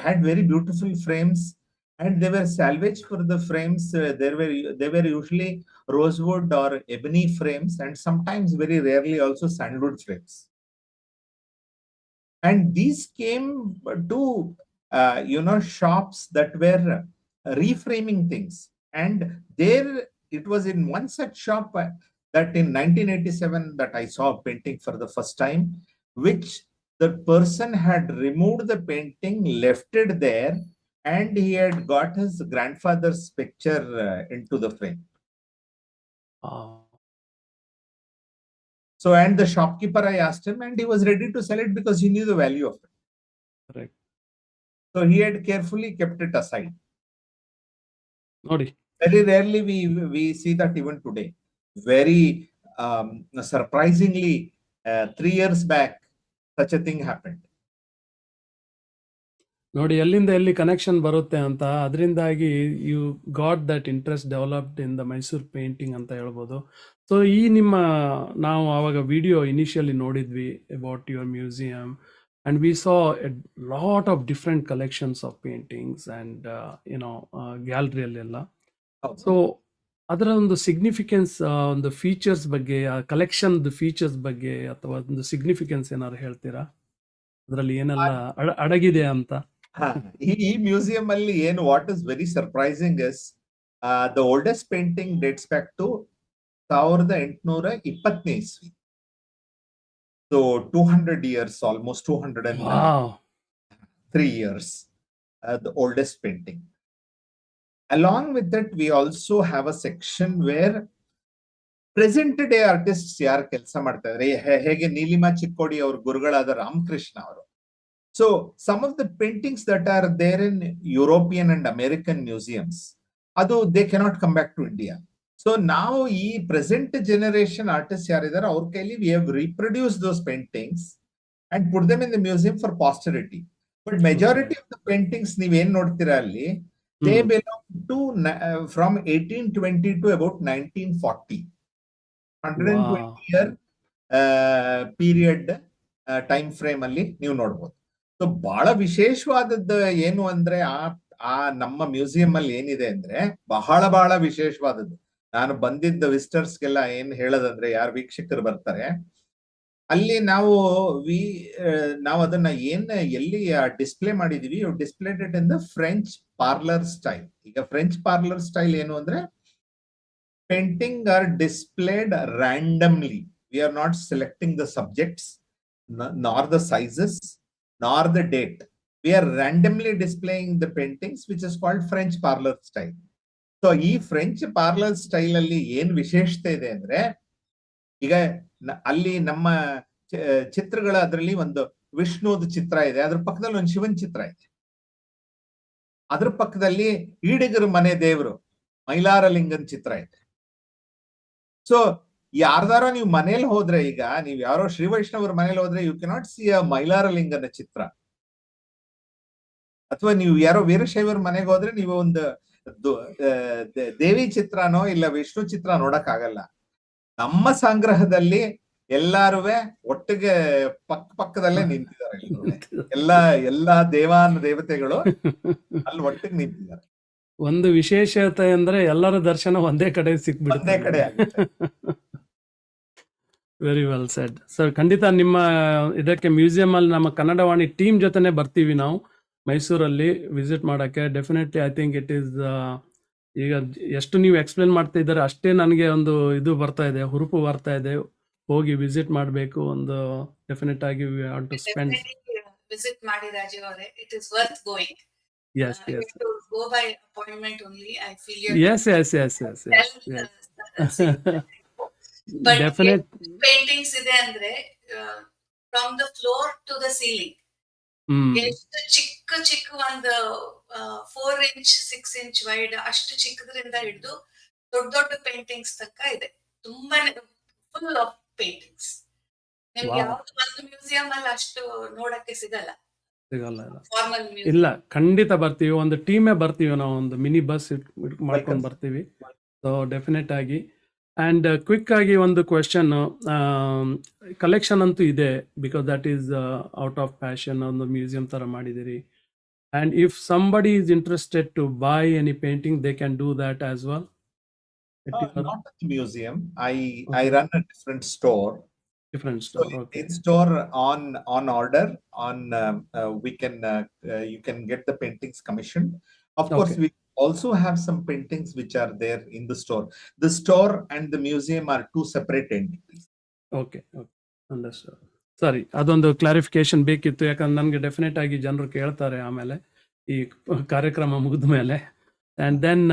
had very beautiful frames, and they were salvaged for the frames. They were usually rosewood or ebony frames, and sometimes very rarely also sandalwood frames. And these came to shops that were reframing things. And there it was in one such shop that in 1987 that I saw a painting for the first time, which the person had removed the painting, left it there, and he had got his grandfather's picture into the frame. So, and the shopkeeper, I asked him, and he was ready to sell it because he knew the value of it. Correct. So he had carefully kept it aside. ನೋಡಿ, Very rarely we see that even today. Very surprisingly, 3 years back, such a thing happened. ನೋಡಿ ಎಲ್ಲಿಂದ ಎಲ್ಲಿ connection ಬರುತ್ತೆ ಅಂತ. ಅದರಿಂದಾಗಿ you got that interest developed in the Mysuru painting ಅಂತ ಹೇಳ್ಬೋದು. So ಈ ನಿಮ್ಮ, ನಾವು ಆವಾಗ ವಿಡಿಯೋ ಇನಿಷಿಯಲಿ ನೋಡಿದ್ವಿ about your museum, and we saw a lot of different collections of paintings and gallery ಅಲ್ಲೆಲ್ಲ. ಸೊ ಅದರ ಒಂದು ಸಿಗ್ನಿಫಿಕೆನ್ಸ್, ಒಂದು ಫೀಚರ್ಸ್ ಬಗ್ಗೆ, ಆ ಕಲೆಕ್ಷನ್ ಫೀಚರ್ಸ್ ಬಗ್ಗೆ ಅಥವಾ ಒಂದು ಸಿಗ್ನಿಫಿಕೆನ್ಸ್ ಏನಾದ್ರು ಹೇಳ್ತೀರಾ? ಅದರಲ್ಲಿ ಏನೆಲ್ಲ ಅಡಗಿದೆ ಅಂತ. ಈ ಮ್ಯೂಸಿಯಂ ಅಲ್ಲಿ ಏನು, what is very surprising is the oldest painting dates back to 1820 ಇಸ್ವಿ. So 200 years, almost 203 years, the oldest painting. Along with that, we also have a section where present day artists yaar kelsa ಮಾಡ್ತಾರೆ. ಹೇಗೆ ನೀಲಿಮಾ ಚಿಕ್ಕೋಡಿ ಅವ್ರ ಗುರುಗಳಾದ ರಾಮಕೃಷ್ಣ ಅವರು. So some of the paintings that are there in European and American museums, adu they cannot come back to India. So now ಈ present generation artists ಯಾರಿದ್ದಾರೆ ಅವ್ರ ಕೈಲಿ we have reproduced those paintings and put them in the museum for posterity. But majority of the paintings ನೀವೇನ್ ನೋಡ್ತೀರಾ ಅಲ್ಲಿ, they belong to from 1820 to about 1940. 120 year period time frame ಅಲ್ಲಿ ನೀವು ನೋಡ್ಬೋದು. So ಬಹಳ ವಿಶೇಷವಾದದ್ದು ಏನು ಅಂದ್ರೆ ಆ ನಮ್ಮ ಮ್ಯೂಸಿಯಂ ಅಲ್ಲಿ ಏನಿದೆ ಅಂದ್ರೆ ಬಹಳ ವಿಶೇಷವಾದದ್ದು. ನಾನು ಬಂದಿದ್ದ ವಿಸಿಟರ್ಸ್ಗೆಲ್ಲ ಏನ್ ಹೇಳೋದಂದ್ರೆ, ಯಾರು ವೀಕ್ಷಕರು ಬರ್ತಾರೆ ಅಲ್ಲಿ ನಾವು ಅದನ್ನ ಎಲ್ಲಿ ಡಿಸ್ಪ್ಲೇ ಮಾಡಿದೀವಿ, displayed it in the French parlour style. ಈಗ ಫ್ರೆಂಚ್ ಪಾರ್ಲರ್ ಸ್ಟೈಲ್ ಏನು ಅಂದ್ರೆ, painting are displayed randomly. We are not selecting the subjects, nor the sizes, nor the date. We are randomly displaying the paintings, which is called French parlor style. So ಈ French parlour style ಅಲ್ಲಿ ಏನ್ ವಿಶೇಷತೆ ಇದೆ ಅಂದ್ರೆ, ಈಗ ಅಲ್ಲಿ ನಮ್ಮ ಚಿತ್ರಗಳ ಅದರಲ್ಲಿ ಒಂದು ವಿಷ್ಣುದ ಚಿತ್ರ ಇದೆ, ಅದ್ರ ಪಕ್ಕದಲ್ಲಿ ಒಂದು ಶಿವನ್ ಚಿತ್ರ ಇದೆ, ಅದ್ರ ಪಕ್ಕದಲ್ಲಿ ಈಡಿಗರ ಮನೆ ದೇವರು ಮೈಲಾರಲಿಂಗನ್ ಚಿತ್ರ ಇದೆ. ಸೊ ಯಾರ್ದಾರೋ ನೀವು ಮನೇಲಿ ಹೋದ್ರೆ, ಈಗ ನೀವು ಯಾರೋ ಶ್ರೀ ವೈಷ್ಣವರ ಮನೇಲಿ ಹೋದ್ರೆ ಯು ಕೆನಾಟ್ ಸಿ ಅ ಮೈಲಾರಲಿಂಗನ ಚಿತ್ರ. ಅಥವಾ ನೀವು ಯಾರೋ ವೀರಶೈವರ ಮನೆಗೆ ಹೋದ್ರೆ ನೀವು ಒಂದು ದೇವಿ ಚಿತ್ರನೋ ಇಲ್ಲ ವಿಷ್ಣು ಚಿತ್ರ ನೋಡಕ್ ಆಗಲ್ಲ. ನಮ್ಮ ಸಂಗ್ರಹದಲ್ಲಿ ಎಲ್ಲಾರು ಒಟ್ಟಿಗೆ ಪಕ್ಕದಲ್ಲೇ ನಿಂತಿದ್ದಾರೆ. ಎಲ್ಲಾ ದೇವತೆಗಳು ಅಲ್ಲಿ ಒಟ್ಟಿಗೆ ನಿಂತಿದ್ದಾರೆ. ಒಂದು ವಿಶೇಷತೆ ಅಂದ್ರೆ ಎಲ್ಲರ ದರ್ಶನ ಒಂದೇ ಕಡೆ ಸಿಕ್ಬಿಡುತ್ತೆ. ಒಂದೇ ಕಡೆ ವೆರಿ ವೆಲ್ ಸೆಡ್ ಸರ್. ಖಂಡಿತ ನಿಮ್ಮ ಇದಕ್ಕೆ ಮ್ಯೂಸಿಯಂ ಅಲ್ಲಿ ನಮ್ಮ ಕನ್ನಡವಾಣಿ ಟೀಮ್ ಜೊತೆನೆ ಬರ್ತೀವಿ ನಾವು ಮೈಸೂರಲ್ಲಿ ವಿಸಿಟ್ ಮಾಡಕ್ಕೆ. Definitely I think it is, ಈಗ ಎಷ್ಟು ನೀವು ಎಕ್ಸ್ಪ್ಲೇನ್ ಮಾಡ್ತಾ ಇದ್ದಾರೆ ಅಷ್ಟೇ ನನಗೆ ಒಂದು ಇದು ಬರ್ತಾ ಇದೆ, ಹುರುಪು ಬರ್ತಾ ಇದೆ, ಹೋಗಿ ವಿಸಿಟ್ ಮಾಡಬೇಕು. ಒಂದು ಡೆಫಿನೆಟ್ ಆಗಿ we want to spend. Visit ಮಾಡಿ ರಾಜೀವ್ ಅವರೇ, it is worth going. Yes, yes. To go by appointment only. I feel Yes. But Definite paintings ಇದೆ ಅಂದ್ರೆ from the floor to the ceiling. ಎಷ್ಟು ಚಿಕ್ಕ ಒಂದು 4 inch 6 inch ವೈಡ್, ಅಷ್ಟು ಚಿಕ್ಕದ್ರಿಂದ ಹಿಡಿದು ದೊಡ್ಡ ಪೇಂಟಿಂಗ್ಸ್ ತನಕ ಇದೆ. ತುಂಬಾನೇ ಫುಲ್ ಆಫ್ ಪೇಂಟಿಂಗ್ಸ್. ನಿಮ್ಗೆ ಯಾವ್ದು ಒಂದು ಮ್ಯೂಸಿಯಂ ಅಲ್ಲಿ ಅಷ್ಟು ನೋಡಕ್ಕೆ ಸಿಗಲ್ಲ. ಇಲ್ಲ, ಖಂಡಿತ ಬರ್ತೀವಿ. ಒಂದು ಟೀಮೇ ಬರ್ತೀವಿ ನಾವು, ಒಂದು ಮಿನಿ ಬಸ್ ಮಾಡ್ಕೊಂಡು ಬರ್ತೀವಿ. ಸೊ ಡೆಫಿನೆಟ್ ಆಗಿ. ಅಂಡ್ ಕ್ವಿಕ್ ಆಗಿ ಒಂದು ಕ್ವೆಶನ್, ಕಲೆಕ್ಷನ್ ಅಂತೂ ಇದೆ, because that is out of passion, ಒಂದು ಮ್ಯೂಸಿಯಂ ತರ ಮಾಡಿದಿರಿ. And if somebody is interested to buy any painting, they can do that as well. Not at the museum. I run a different store. Different store. So Okay. in store on order, we can you can get the paintings commissioned. Of course, Okay. we also have some paintings which are there in the store. The store and the museum are two separate entities. Okay, understood. ಸರಿ, ಅದೊಂದು clarification ಬೇಕಿತ್ತು, ಯಾಕಂದ್ರೆ ನನಗೆ definite ಆಗಿ ಜನರು ಕೇಳ್ತಾರೆ ಆಮೇಲೆ ಈ ಕಾರ್ಯಕ್ರಮ ಮುಗಿದ ಮೇಲೆ. ಆ್ಯಂಡ್ ದೆನ್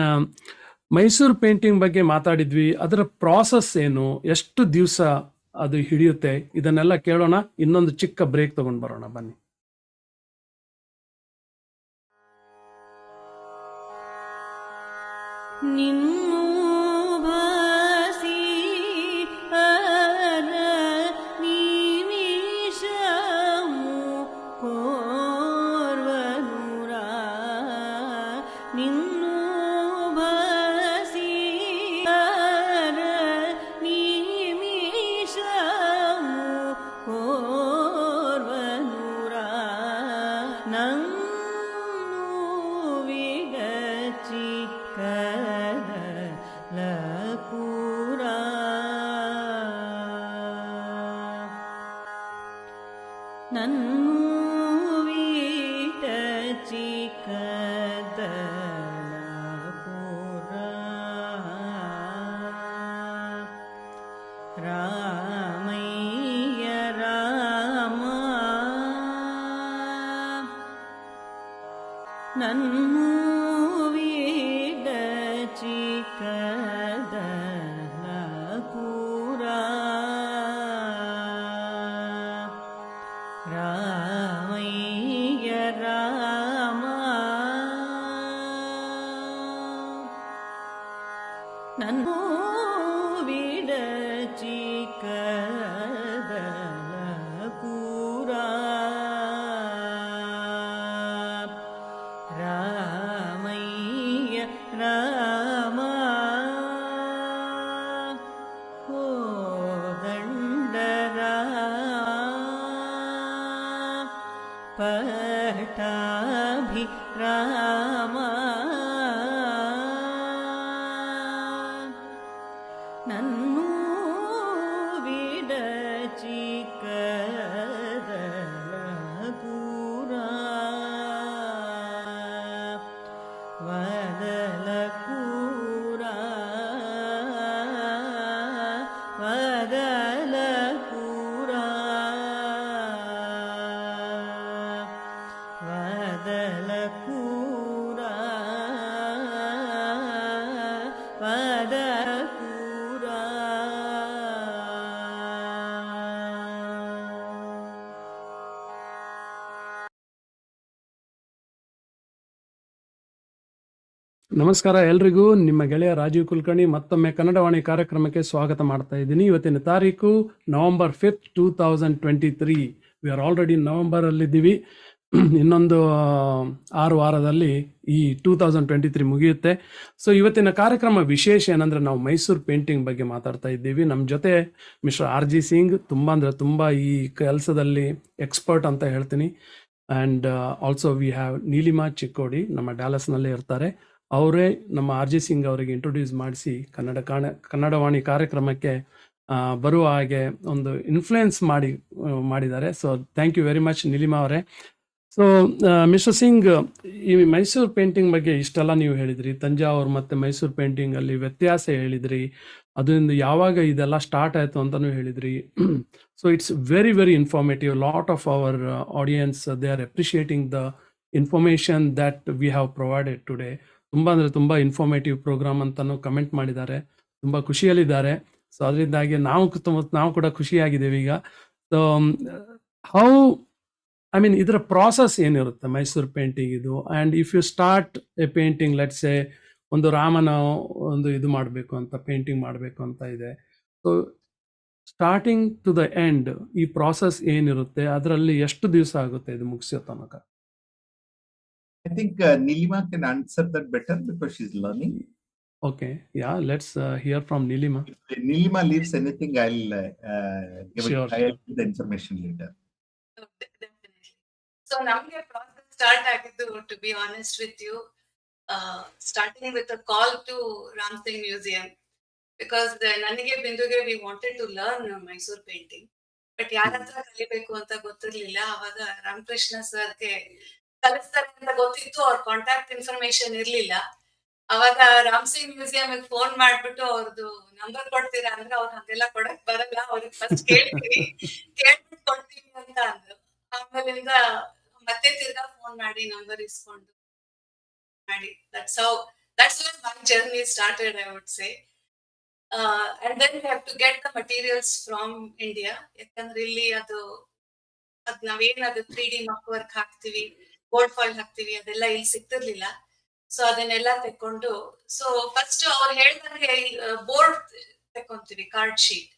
ಮೈಸೂರು ಪೇಂಟಿಂಗ್ ಬಗ್ಗೆ ಮಾತಾಡಿದ್ವಿ. ಅದರ ಪ್ರಾಸೆಸ್ ಏನು, ಎಷ್ಟು ದಿವಸ ಅದು ಹಿಡಿಯುತ್ತೆ, ಇದನ್ನೆಲ್ಲ ಕೇಳೋಣ. ಇನ್ನೊಂದು ಚಿಕ್ಕ ಬ್ರೇಕ್ ತಗೊಂಡು ಬರೋಣ, ಬನ್ನಿ. ಪಟ್ಟಾಭಿರಾಮ ನನ್ನೂ ವಿಡಚಿಕದಲಪುರ ವದಲಪುರ ವದಲಪುರ ವದಲಪುರ ವದಲಪುರ. ನಮಸ್ಕಾರ ಎಲ್ರಿಗೂ. ನಿಮ್ಮ ಗೆಳೆಯ ರಾಜೀವ್ ಕುಲಕರ್ಣಿ ಮತ್ತೊಮ್ಮೆ ಕನ್ನಡವಾಣಿ ಕಾರ್ಯಕ್ರಮಕ್ಕೆ ಸ್ವಾಗತ ಮಾಡ್ತಾ ಇದ್ದೀನಿ. ಇವತ್ತಿನ ತಾರೀಕು November 5th 2023. We are already ನವೆಂಬರಲ್ಲಿದ್ದೀವಿ. ಇನ್ನೊಂದು 6 ವಾರದಲ್ಲಿ ಈ 2023 ಮುಗಿಯುತ್ತೆ. ಸೊ ಇವತ್ತಿನ ಕಾರ್ಯಕ್ರಮ ವಿಶೇಷ ಏನಂದ್ರೆ ನಾವು ಮೈಸೂರು ಪೇಂಟಿಂಗ್ ಬಗ್ಗೆ ಮಾತಾಡ್ತಾ ಇದ್ದೀವಿ. ನಮ್ಮ ಜೊತೆ ಮಿಸ್ಟರ್ RG ಸಿಂಗ್ ತುಂಬ ಈ ಕೆಲಸದಲ್ಲಿ ಎಕ್ಸ್ಪರ್ಟ್ ಅಂತ ಹೇಳ್ತೀನಿ. And also we have Neelima Chikkodi ನಮ್ಮ ಡ್ಯಾಲಸ್ನಲ್ಲೇ ಇರ್ತಾರೆ. ಅವರೇ ನಮ್ಮ RG ಸಿಂಗ್ ಅವರಿಗೆ ಇಂಟ್ರೊಡ್ಯೂಸ್ ಮಾಡಿಸಿ ಕನ್ನಡವಾಣಿ ಕಾರ್ಯಕ್ರಮಕ್ಕೆ ಬರುವ ಹಾಗೆ ಒಂದು ಇನ್ಫ್ಲುಯೆನ್ಸ್ ಮಾಡಿದ್ದಾರೆ. So thank you very much Neelima ಅವರೇ. ಸೊ ಮಿಸ್ಟರ್ ಸಿಂಗ್, ಈ ಮೈಸೂರು ಪೇಂಟಿಂಗ್ ಬಗ್ಗೆ ಇಷ್ಟೆಲ್ಲ ನೀವು ಹೇಳಿದ್ರಿ, ತಂಜಾವೂರು ಮತ್ತು ಮೈಸೂರು ಪೇಂಟಿಂಗಲ್ಲಿ ವ್ಯತ್ಯಾಸ ಹೇಳಿದ್ರಿ, ಅದರಿಂದ ಯಾವಾಗ ಇದೆಲ್ಲ ಸ್ಟಾರ್ಟ್ ಆಯಿತು ಅಂತಲೂ ಹೇಳಿದ್ರಿ. So it's very very informative. Lot of our audience they are appreciating the information that we have provided today. ತುಂಬ ಇನ್ಫಾರ್ಮೇಟಿವ್ ಪ್ರೋಗ್ರಾಮ್ ಅಂತಲೂ ಕಮೆಂಟ್ ಮಾಡಿದ್ದಾರೆ, ತುಂಬ ಖುಷಿಯಲ್ಲಿದ್ದಾರೆ. ಸೊ ಅದರಿಂದಾಗಿ ನಾವು ಕೂಡ ಖುಷಿಯಾಗಿದ್ದೇವೆ ಈಗ. ಸೊ ಹೌ ಇದರ ಪ್ರಾಸೆಸ್ ಏನಿರುತ್ತೆ ಮೈಸೂರು ಪೇಂಟಿಂಗ್ ಇದು? And if you start a painting, let's say ಒಂದು ರಾಮನ ಒಂದು ಇದು ಮಾಡಬೇಕು ಅಂತ ಪೇಂಟಿಂಗ್ ಮಾಡಬೇಕು ಅಂತ ಇದೆ. So starting to the end ಈ ಪ್ರಾಸೆಸ್ ಏನಿರುತ್ತೆ, ಅದರಲ್ಲಿ ಎಷ್ಟು ದಿವಸ ಆಗುತ್ತೆ ಇದು ಮುಗಿಸೋ ತನಕ? I think Nilima can answer that better because she's learning. Okay, yeah, let's hear from Nilima. If Nilima leaves anything, I'll Sure. I'll give the information later. Definitely. So ನಮಗೆ process start ಆಗಿದ್ದು, to be honest with you, starting with a call to Ram Singh museum, because ನನಗೆ ಬಿಂದುಗೆ we wanted to learn Mysuru painting, but ಯಾರ ಹತ್ರ ಕಲಿಬೇಕು ಅಂತ ಗೊತ್ತಿರ್ಲಿಲ್ಲ. ಅವಾಗ ರಾಮಕೃಷ್ಣ ಸರ್ಗೆ ಕಲಿಸ್ತಾರೆ ಅಂತ ಗೊತ್ತಿತ್ತು, ಅವ್ರ ಕಾಂಟ್ಯಾಕ್ಟ್ ಇನ್ಫಾರ್ಮೇಶನ್ ಇರ್ಲಿಲ್ಲ. ಅವಾಗ ರಾಮ್ ಸಿಂಗ್ ಮ್ಯೂಸಿಯಂ ಫೋನ್ ಮಾಡ್ಬಿಟ್ಟು ಅವ್ರದ್ದು ನಂಬರ್ ಕೊಡ್ತೀರಾ ಅಂದ್ರೆ ಅವ್ರು ಹಂಗೆಲ್ಲ ಕೊಡಕ್ ಬರಲ್ಲ, ಅವ್ರಿಗೆ ಫಸ್ಟ್ ಕೇಳ್ತೀವಿ, ಕೇಳ್ಬಿಟ್ಟು ಕೊಡ್ತೀವಿ ಅಂತ ಅಂದ್ರು. ಆಮೇಲಿಂದ ಮತ್ತೆ ತಿರ್ಗಾ ಫೋನ್ ಮಾಡಿ ನಂಬರ್ ಇಸ್ಕೊಂಡು ಮಾಡಿ, that's where my journey started, I would say. And then we have to get the materials from India, ಯಾಕಂದ್ರೆ ಇಲ್ಲಿ ಅದ್ ನಾವೇನ್ ಅದು 3D ಮಕ್ ವರ್ಕ್ ಹಾಕ್ತಿವಿ, ಬೋರ್ಡ್ ಫಾಯಿಲ್ ಹಾಕ್ತಿವಿ, ಅದೆಲ್ಲ ಇಲ್ಲಿ ಸಿಗ್ತಿರ್ಲಿಲ್ಲ. ಸೊ ಅದನ್ನೆಲ್ಲ ತೆಕ್ಕೊಂಡು, ಸೊ ಫಸ್ಟ್ ಅವ್ರು ಹೇಳ್ದಂಗೆ ಬೋರ್ಡ್ ತೆಕ್ಕೊಂತೀವಿ, ಕಾರ್ಡ್ ಶೀಟ್,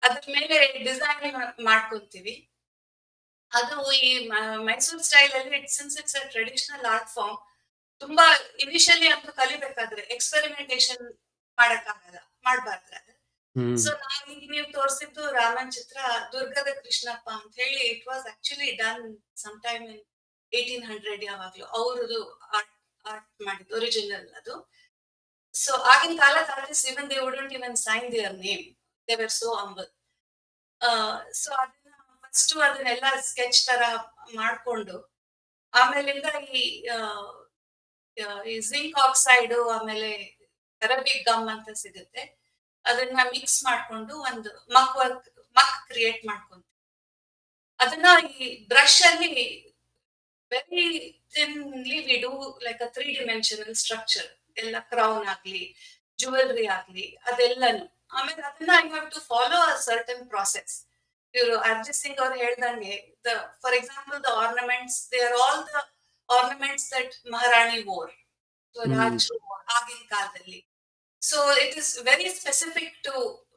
ಅದ್ರ ಮೇಲೆ ಡಿಸೈನ್ ಮಾಡ್ಕೊಂತೀವಿ. ಅದು ಈ ಮೈಸೂರು ಸ್ಟೈಲ್ ಅಲ್ಲಿ since it's a traditional art form, ತುಂಬಾ ಇನಿಷಿಯಲಿ ಅಂತ ಕಲಿಬೇಕಾದ್ರೆ ಎಕ್ಸ್ಪೆರಿಮೆಂಟೇಶನ್ ಮಾಡ್ಬಾರ್ದು. ಸೊ ನೀವು ತೋರಿಸಿದ್ದು ರಾಮನ್ ಚಿತ್ರ ದುರ್ಗದ ಕೃಷ್ಣಪ್ಪ ಅಂತ ಹೇಳಿ, it was actually done some time in 1800 ಯಾವಾಗ್ಲೂ ಅವ್ರದ್ದು ಆರ್ಟ್ ಮಾಡಿದ್ದು ಒರಿಜಿನಲ್ ಅದು. ಸೊ ಆಗಿನ ಕಾಲದ artist even they wouldn't even sign their name, they were so humble. So ಅದನ್ನ ಫಸ್ಟ್ ಅದನ್ನೆಲ್ಲ ಸ್ಕೆಚ್ ತರ ಮಾಡ್ಕೊಂಡು, ಆಮೇಲಿಂದ ಈ ಜಿಂಕ್ ಆಕ್ಸೈಡ್ ಆಮೇಲೆ ಅರಬಿಕ್ ಗಮ್ ಅಂತ ಸಿಗುತ್ತೆ, ಅದನ್ನ ಮಿಕ್ಸ್ ಮಾಡ್ಕೊಂಡು ಒಂದು ಮಕ್ ಕ್ರಿಯೇಟ್ ಮಾಡ್ಕೊಂತೀವಿ. ಅದನ್ನ ಈ ಬ್ರಷ್ ಅಲ್ಲಿ very thinly we do like a 3-dimensional structure, ಎಲ್ಲ ಕ್ರೌನ್ ಆಗ್ಲಿ, ಜುವೆಲ್ರಿ ಆಗ್ಲಿ, ಅದೆಲ್ಲನು. ಆಮೇಲೆ ಅದನ್ನ I have to follow a certain process. ಇವರು RG ಸಿಂಗ್ ಅವ್ರು ಹೇಳ್ದಂಗೆ, for example the ornaments, they are all the ornaments that Maharani wore, ರಾಜರು ಆಗಿನ ಕಾಲದಲ್ಲಿ. So it is very specific to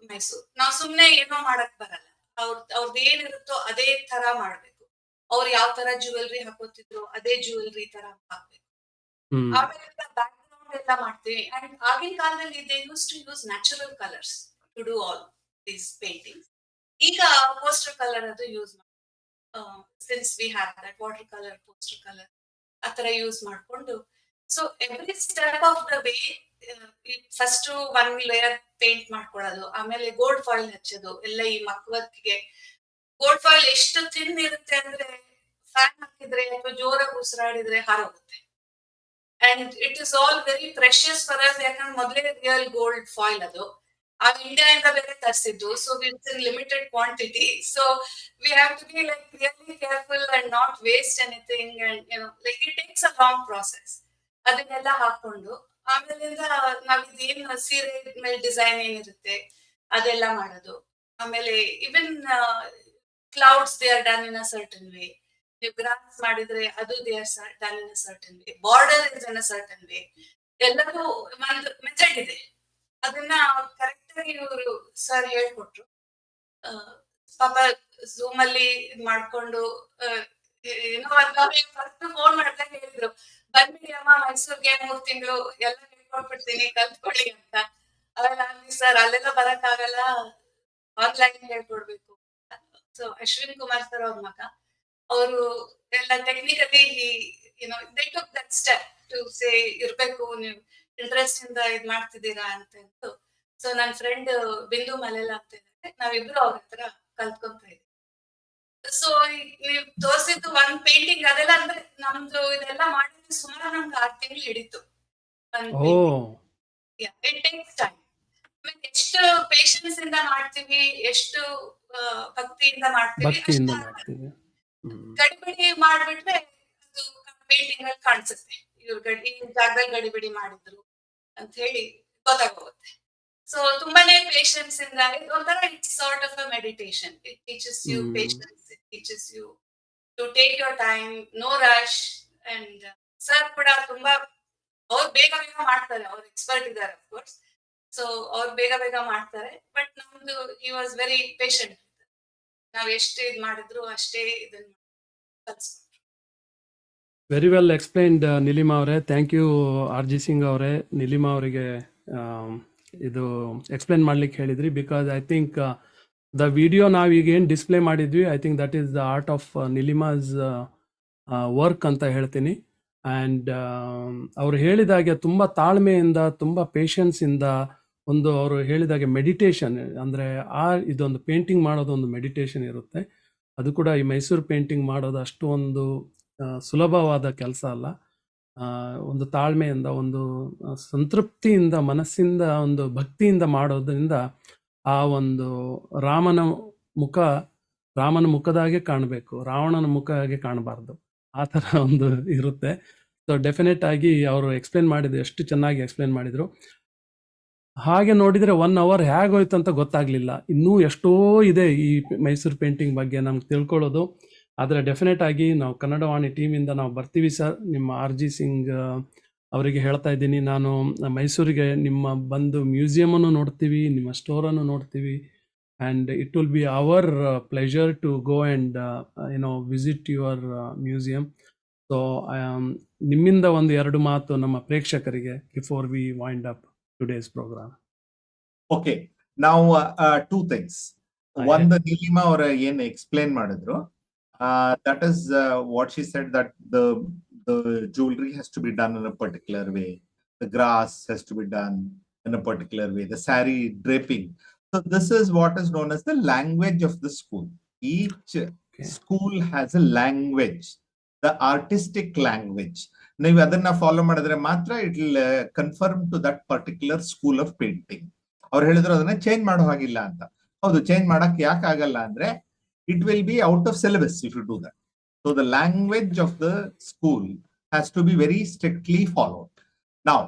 Mysuru. ನಾವು ಸುಮ್ನೆ ಏನೋ ಮಾಡಕ್ ಬರಲ್ಲ, ಅವ್ರದ್ದು ಏನಿರುತ್ತೋ ಅದೇ ತರ ಮಾಡ್ಬೇಕು. ಅವ್ರು ಯಾವ ತರ ಜ್ಯುವೆಲ್ರಿ ಹಾಕೋತಿದ್ರು ಅದೇ ಜ್ಯುವೆಲ್ರಿ ತರ ಹಾಕ್ಬೇಕು. ಆಮೇಲೆ ಬ್ಯಾಕ್ ಗ್ರೌಂಡ್ ಎಲ್ಲ ಮಾಡ್ತೀವಿ. ಅಂಡ್ ಆಗಿನ ಕಾಲದಲ್ಲಿ they use to use natural colours to do all these paintings. ಈಗ ಪೋಸ್ಟರ್ ಕಲರ್ ಅದು ಯೂಸ್ ಮಾಡ್ತೀವಿ. Since we have that water colour, poster colour ಆ ತರ ಯೂಸ್ ಮಾಡ್ಕೊಂಡು, so every step of the way first 1 layer paint ಮಾಡ್ಕೊಳ್ಳೋದು, ಆಮೇಲೆ gold foil ಹಚ್ಚೋದು ಎಲ್ಲ ಈ ಮಕ್ವರ್ಕ್ಗೆ. ಗೋಲ್ಡ್ ಫಾಯಿಲ್ ಎಷ್ಟು ಥಿನ್ ಇರುತ್ತೆ ಅಂದ್ರೆ ಫ್ಯಾನ್ ಹಾಕಿದ್ರೆ ಅಥವಾ ಜೋರಾಗಿ ಉಸಿರಾಡಿದ್ರೆ ಹಾರೋಗುತ್ತೆ. And it is all very precious for us, ಯಾಕಂದ್ರೆ ಮೊದಲೇ ರಿಯಲ್ ಗೋಲ್ಡ್ ಫಾಯಿಲ್ ಅದು. ಆಗ ಇಂಡಿಯಾದಿಂದ ಬೇರೆ ತರಿಸಿದ್ದು, so it's in limited quantity. So we have to be like really careful and not waste anything. And like it takes a long process. ಅದನ್ನೆಲ್ಲ ಹಾಕೊಂಡು ಆಮೇಲಿಂದ ನಾವ್ ಇದೇನು ಸೀರೆ ಮೇಲೆ ಡಿಸೈನ್ ಏನಿರುತ್ತೆ ಅದೆಲ್ಲ ಮಾಡೋದು. ಆಮೇಲೆ even clouds they are done in a certain way. ನೀವು ಗ್ರಾಸ್ ಮಾಡಿದ್ರೆ ಅದು they are done in a certain way. Border is in a certain way. ಎಲ್ಲದೂ ಒಂದು ಮೆಥಡ್ ಇದೆ. ಅದನ್ನ ಕರೆಕ್ಟ್ ಆಗಿ ಇವರು ಸರ್ ಹೇಳ್ಕೊಟ್ರು. ಪಾಪ ಝೂಮ್ ಅಲ್ಲಿ ಇದ್ ಮಾಡ್ಕೊಂಡು ಏನೋ ಫಸ್ಟ್ ಫೋನ್ ಮಾಡಿದಾಗ ಹೇಳಿದ್ರು, ಬಂದ್ಬಿಡಿ ಅಮ್ಮ ಮೈಸೂರ್ಗೆ 3 ತಿಂಗಳು ಎಲ್ಲ ಹೇಳ್ಕೊಟ್ಬಿಡ್ತೀನಿ ಕಲ್ತ್ಕೊಳ್ಳಿ ಅಂತ. ಅವೆಲ್ಲ ಸರ್ ಅಲ್ಲೆಲ್ಲ ಬರಕ್ ಆಗಲ್ಲ, ಆನ್ಲೈನ್ ಹೇಳ್ಕೊಡ್ಬೇಕು. ಸೊ ಅಶ್ವಿನ್ ಕುಮಾರ್ ಸರ್ ಅವ್ರ ಮಗ, ಅವರು ಎಲ್ಲ technically they took that step to say ಇರ್ಬೇಕು, ನೀವು ಇಂಟ್ರೆಸ್ಟ್ ಇಂದ ಇದ್ ಮಾಡ್ತಿದ್ದೀರಾ ಅಂತ. ಸೊ ನನ್ನ ಫ್ರೆಂಡ್ ಬಿಂದು ಮಲೆಲ್ಲ ಅಂತ ಇದ್ದಾರೆ, ನಾವಿಬ್ರು ಅವ್ರ ಹತ್ರ ಕಲ್ತ್ಕೊಂತ ಇದ್ವಿ. ಸೊ ನೀವು ತೋರಿಸಿದ್ದು 1 ಪೇಂಟಿಂಗ್ ಅದೆಲ್ಲ ಅಂದ್ರೆ ನಮ್ದು ಇದೆಲ್ಲ ಮಾಡಿದ್ರೆ ಸುಮಾರು ನಮ್ಗೆ 6 ತಿಂಗಳು ಹಿಡಿತು. ಓ ಇಟ್ ಟೇಕ್ಸ್ ಟೈಮ್. ಎಷ್ಟು ಪೇಷನ್ಸ್ ಇಂದ ಮಾಡ್ತೀವಿ, ಎಷ್ಟು ಭಕ್ತಿಯಿಂದ ಮಾಡ್ತೀವಿ, ಭಕ್ತಿಯಿಂದ ಅಷ್ಟು ಮಾಡ್ತೀವಿ. ಗಡಿಬಿಡಿ ಮಾಡ್ಬಿಟ್ರೆ ಅದು ಪೇಂಟಿಂಗ್ ಅಲ್ಲಿ ಕಾಣಿಸುತ್ತೆ. ಇವ್ರು ಈ ಜಾಗದಲ್ಲಿ ಗಡಿಬಿಡಿ ಮಾಡಿದ್ರು ಅಂತ ಹೇಳಿ ಗೊತ್ತಾಗೋಗುತ್ತೆ. ಸೊ ತುಂಬಾನೇ ಪೇಷನ್ಸ್ ಇಂದ ಒಂಥರ it's sort of a meditation. It teaches you patience, it teaches you to take your time, no rush. And sir ಕೂಡ ತುಂಬಾ ಅವ್ರು ಬೇಗ ಬೇಗ ಮಾಡ್ತಾರೆ, ಅವ್ರು ಎಕ್ಸ್ಪರ್ಟ್ ಇದ್ದಾರೆ ಅಫ್ಕೋರ್ಸ್. ಸೊ ಅವ್ರು ಬೇಗ ಬೇಗ ಮಾಡ್ತಾರೆ. ಬಟ್ ನಮ್ದು ಹಿ ವಾಸ್ ವೆರಿ ಪೇಷಂಟ್. ನಾವ್ ಎಷ್ಟು ಇದ್ ಮಾಡಿದ್ರು ಅಷ್ಟೇ ಇದನ್ನ ಕಲ್ಸ್ಕೊಂಡ್ರು. ವೆರಿ ವೆಲ್ ಎಕ್ಸ್ಪ್ಲೈನ್ಡ್ ನೀಲಿಮಾ ಅವರೇ. ಥ್ಯಾಂಕ್ ಯು RG ಸಿಂಗ್ ಅವರೇ, ನೀಲಿಮಾ ಅವರಿಗೆ ಇದು ಎಕ್ಸ್ಪ್ಲೈನ್ ಮಾಡ್ಲಿಕ್ಕೆ ಹೇಳಿದ್ರಿ. Because I think the video ನಾವೀಗ ಏನು ಡಿಸ್ಪ್ಲೇ ಮಾಡಿದ್ವಿ, I think that is the art of Neelima's work ಅಂತ ಹೇಳ್ತೀನಿ. ಆ್ಯಂಡ್ ಅವರು ಹೇಳಿದಾಗೆ ತುಂಬ ತಾಳ್ಮೆಯಿಂದ, ತುಂಬ ಪೇಷನ್ಸಿಂದ, ಒಂದು ಅವರು ಹೇಳಿದಾಗೆ ಮೆಡಿಟೇಷನ್ ಅಂದರೆ ಇದೊಂದು ಪೇಂಟಿಂಗ್ ಮಾಡೋದು ಒಂದು ಮೆಡಿಟೇಷನ್ ಇರುತ್ತೆ. ಅದು ಕೂಡ ಈ ಮೈಸೂರು ಪೇಂಟಿಂಗ್ ಮಾಡೋದು ಅಷ್ಟು ಒಂದು ಸುಲಭವಾದ ಕೆಲಸ ಅಲ್ಲ. ಒಂದು ತಾಳ್ಮೆಯಿಂದ, ಒಂದು ಸಂತೃಪ್ತಿಯಿಂದ, ಮನಸ್ಸಿಂದ, ಒಂದು ಭಕ್ತಿಯಿಂದ ಮಾಡೋದ್ರಿಂದ ಆ ಒಂದು ರಾಮನ ಮುಖದಾಗೆ ಕಾಣಬೇಕು, ರಾವಣನ ಮುಖ ಹಾಗೆ ಕಾಣಬಾರ್ದು, ಆ ಥರ ಒಂದು ಇರುತ್ತೆ. ಸೊ ಡೆಫಿನೆಟ್ ಆಗಿ ಅವರು ಎಕ್ಸ್ಪ್ಲೇನ್ ಮಾಡಿದ್ರು, ಎಷ್ಟು ಚೆನ್ನಾಗಿ ಎಕ್ಸ್ಪ್ಲೇನ್ ಮಾಡಿದರು. ಹಾಗೆ ನೋಡಿದರೆ 1 hour ಹೇಗೋಯ್ತು ಅಂತ ಗೊತ್ತಾಗಲಿಲ್ಲ. ಇನ್ನೂ ಎಷ್ಟೋ ಇದೆ ಈ ಮೈಸೂರು ಪೇಂಟಿಂಗ್ ಬಗ್ಗೆ ನಮ್ಗೆ ತಿಳ್ಕೊಳ್ಳೋದು. ಆದರೆ ಡೆಫಿನೆಟ್ ಆಗಿ ನಾವು ಕನ್ನಡವಾಣಿ ಟೀಮಿಂದ ನಾವು ಬರ್ತೀವಿ ಸರ್. ನಿಮ್ಮ RG ಸಿಂಗ್ ಅವರಿಗೆ ಹೇಳ್ತಾ ಇದ್ದೀನಿ, ನಾನು ಮೈಸೂರಿಗೆ ನಿಮ್ಮ ಬಂದು ಮ್ಯೂಸಿಯಮನ್ನು ನೋಡ್ತೀವಿ, ನಿಮ್ಮ ಸ್ಟೋರನ್ನು ನೋಡ್ತೀವಿ. And it will be our pleasure to go and visit your museum. So ನಿಮ್ಮಿಂದ 1-2 ಮಾತು ನಮ್ಮ ಪ್ರೇಕ್ಷಕರಿಗೆ before we wind up today's program. Okay, now 2 things. One, the Neelima or ಏನು explain ಮಾಡಿದ್ರು, that is what she said, that the jewelry has to be done in a particular way, the grass has to be done in a particular way, the saree draping. So this is what is known as the language of the school. Each school has a language, the artistic language. ನೀವು ಅದನ್ನ follow ಮಾಡಿದ್ರೆ ಮಾತ್ರ it will confirm to that particular school of painting. ಅವ್ರು ಹೇಳಿದ್ರು ಅದನ್ನ change ಮಾಡೋ ಹಾಗಿಲ್ಲ ಅಂತ. ಹೌದು, ಚೇಂಜ್ ಮಾಡಕ್ ಯಾಕೆ ಆಗಲ್ಲ ಅಂದ್ರೆ it will be out of syllabus if you do that. So the language of the school has to be very strictly followed. Now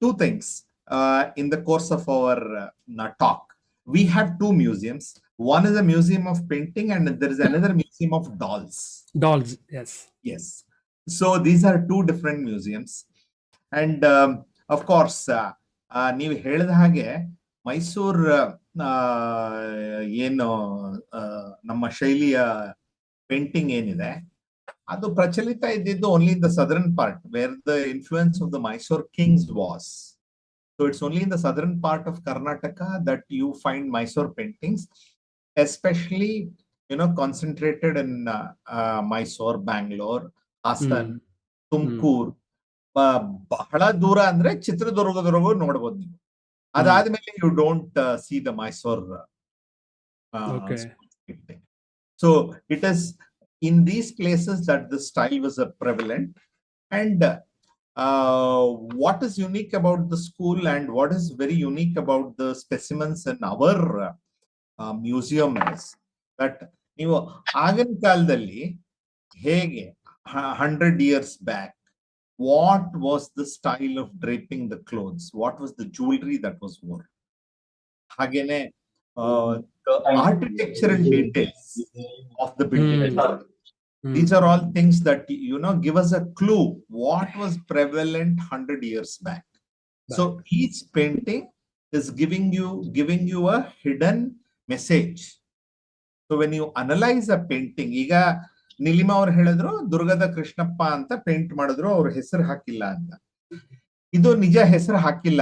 2 things in the course of our talk. We have 2 museums. One is a museum of painting and there is another museum of dolls. Dolls, yes. So these are 2 different museums. And of course, ನೀವು ಹೇಳಿದ ಹಾಗೆ ಮೈಸೂರ್ ಏನು ನಮ್ಮ ಶೈಲಿಯ painting ಏನಿದೆ ಅದು ಪ್ರಚಲಿತ ಇದ್ದಿದ್ದು only in the southern part where the influence of the Mysore kings was. So it's only in the southern part of Karnataka that you find Mysore paintings, especially concentrated in Mysore, Bangalore, Hassan, ಹ್ಮ್. ತುಮಕೂರು, ಬಹಳ ದೂರ ಅಂದ್ರೆ ಚಿತ್ರದುರ್ಗದವರೆಗೂ ನೋಡ್ಬೋದು ನೀವು. ಅದಾದ್ಮೇಲೆ you don't see the Mysore Okay. painting. So it is in these places that the style was prevalent. And what is unique about the school and what is very unique about the specimens in our museum is that ನೀವು ಆಗಿನ ಕಾಲದಲ್ಲಿ ಹೇಗೆ 100 years back, what was the style of draping the clothes, what was the jewelry that was worn, hagene the architectural details of the building. These are all things that give us a clue what was prevalent 100 years back. So each painting is giving you a hidden message. So when you analyze a painting, ಈಗ ನೀಲಿಮಾ ಅವ್ರು ಹೇಳಿದ್ರು ದುರ್ಗದ ಕೃಷ್ಣಪ್ಪ ಅಂತ paint ಮಾಡಿದ್ರು, ಅವ್ರ ಹೆಸರು ಹಾಕಿಲ್ಲ ಅಂತ. ಇದು ನಿಜ ಹೆಸರು ಹಾಕಿಲ್ಲ.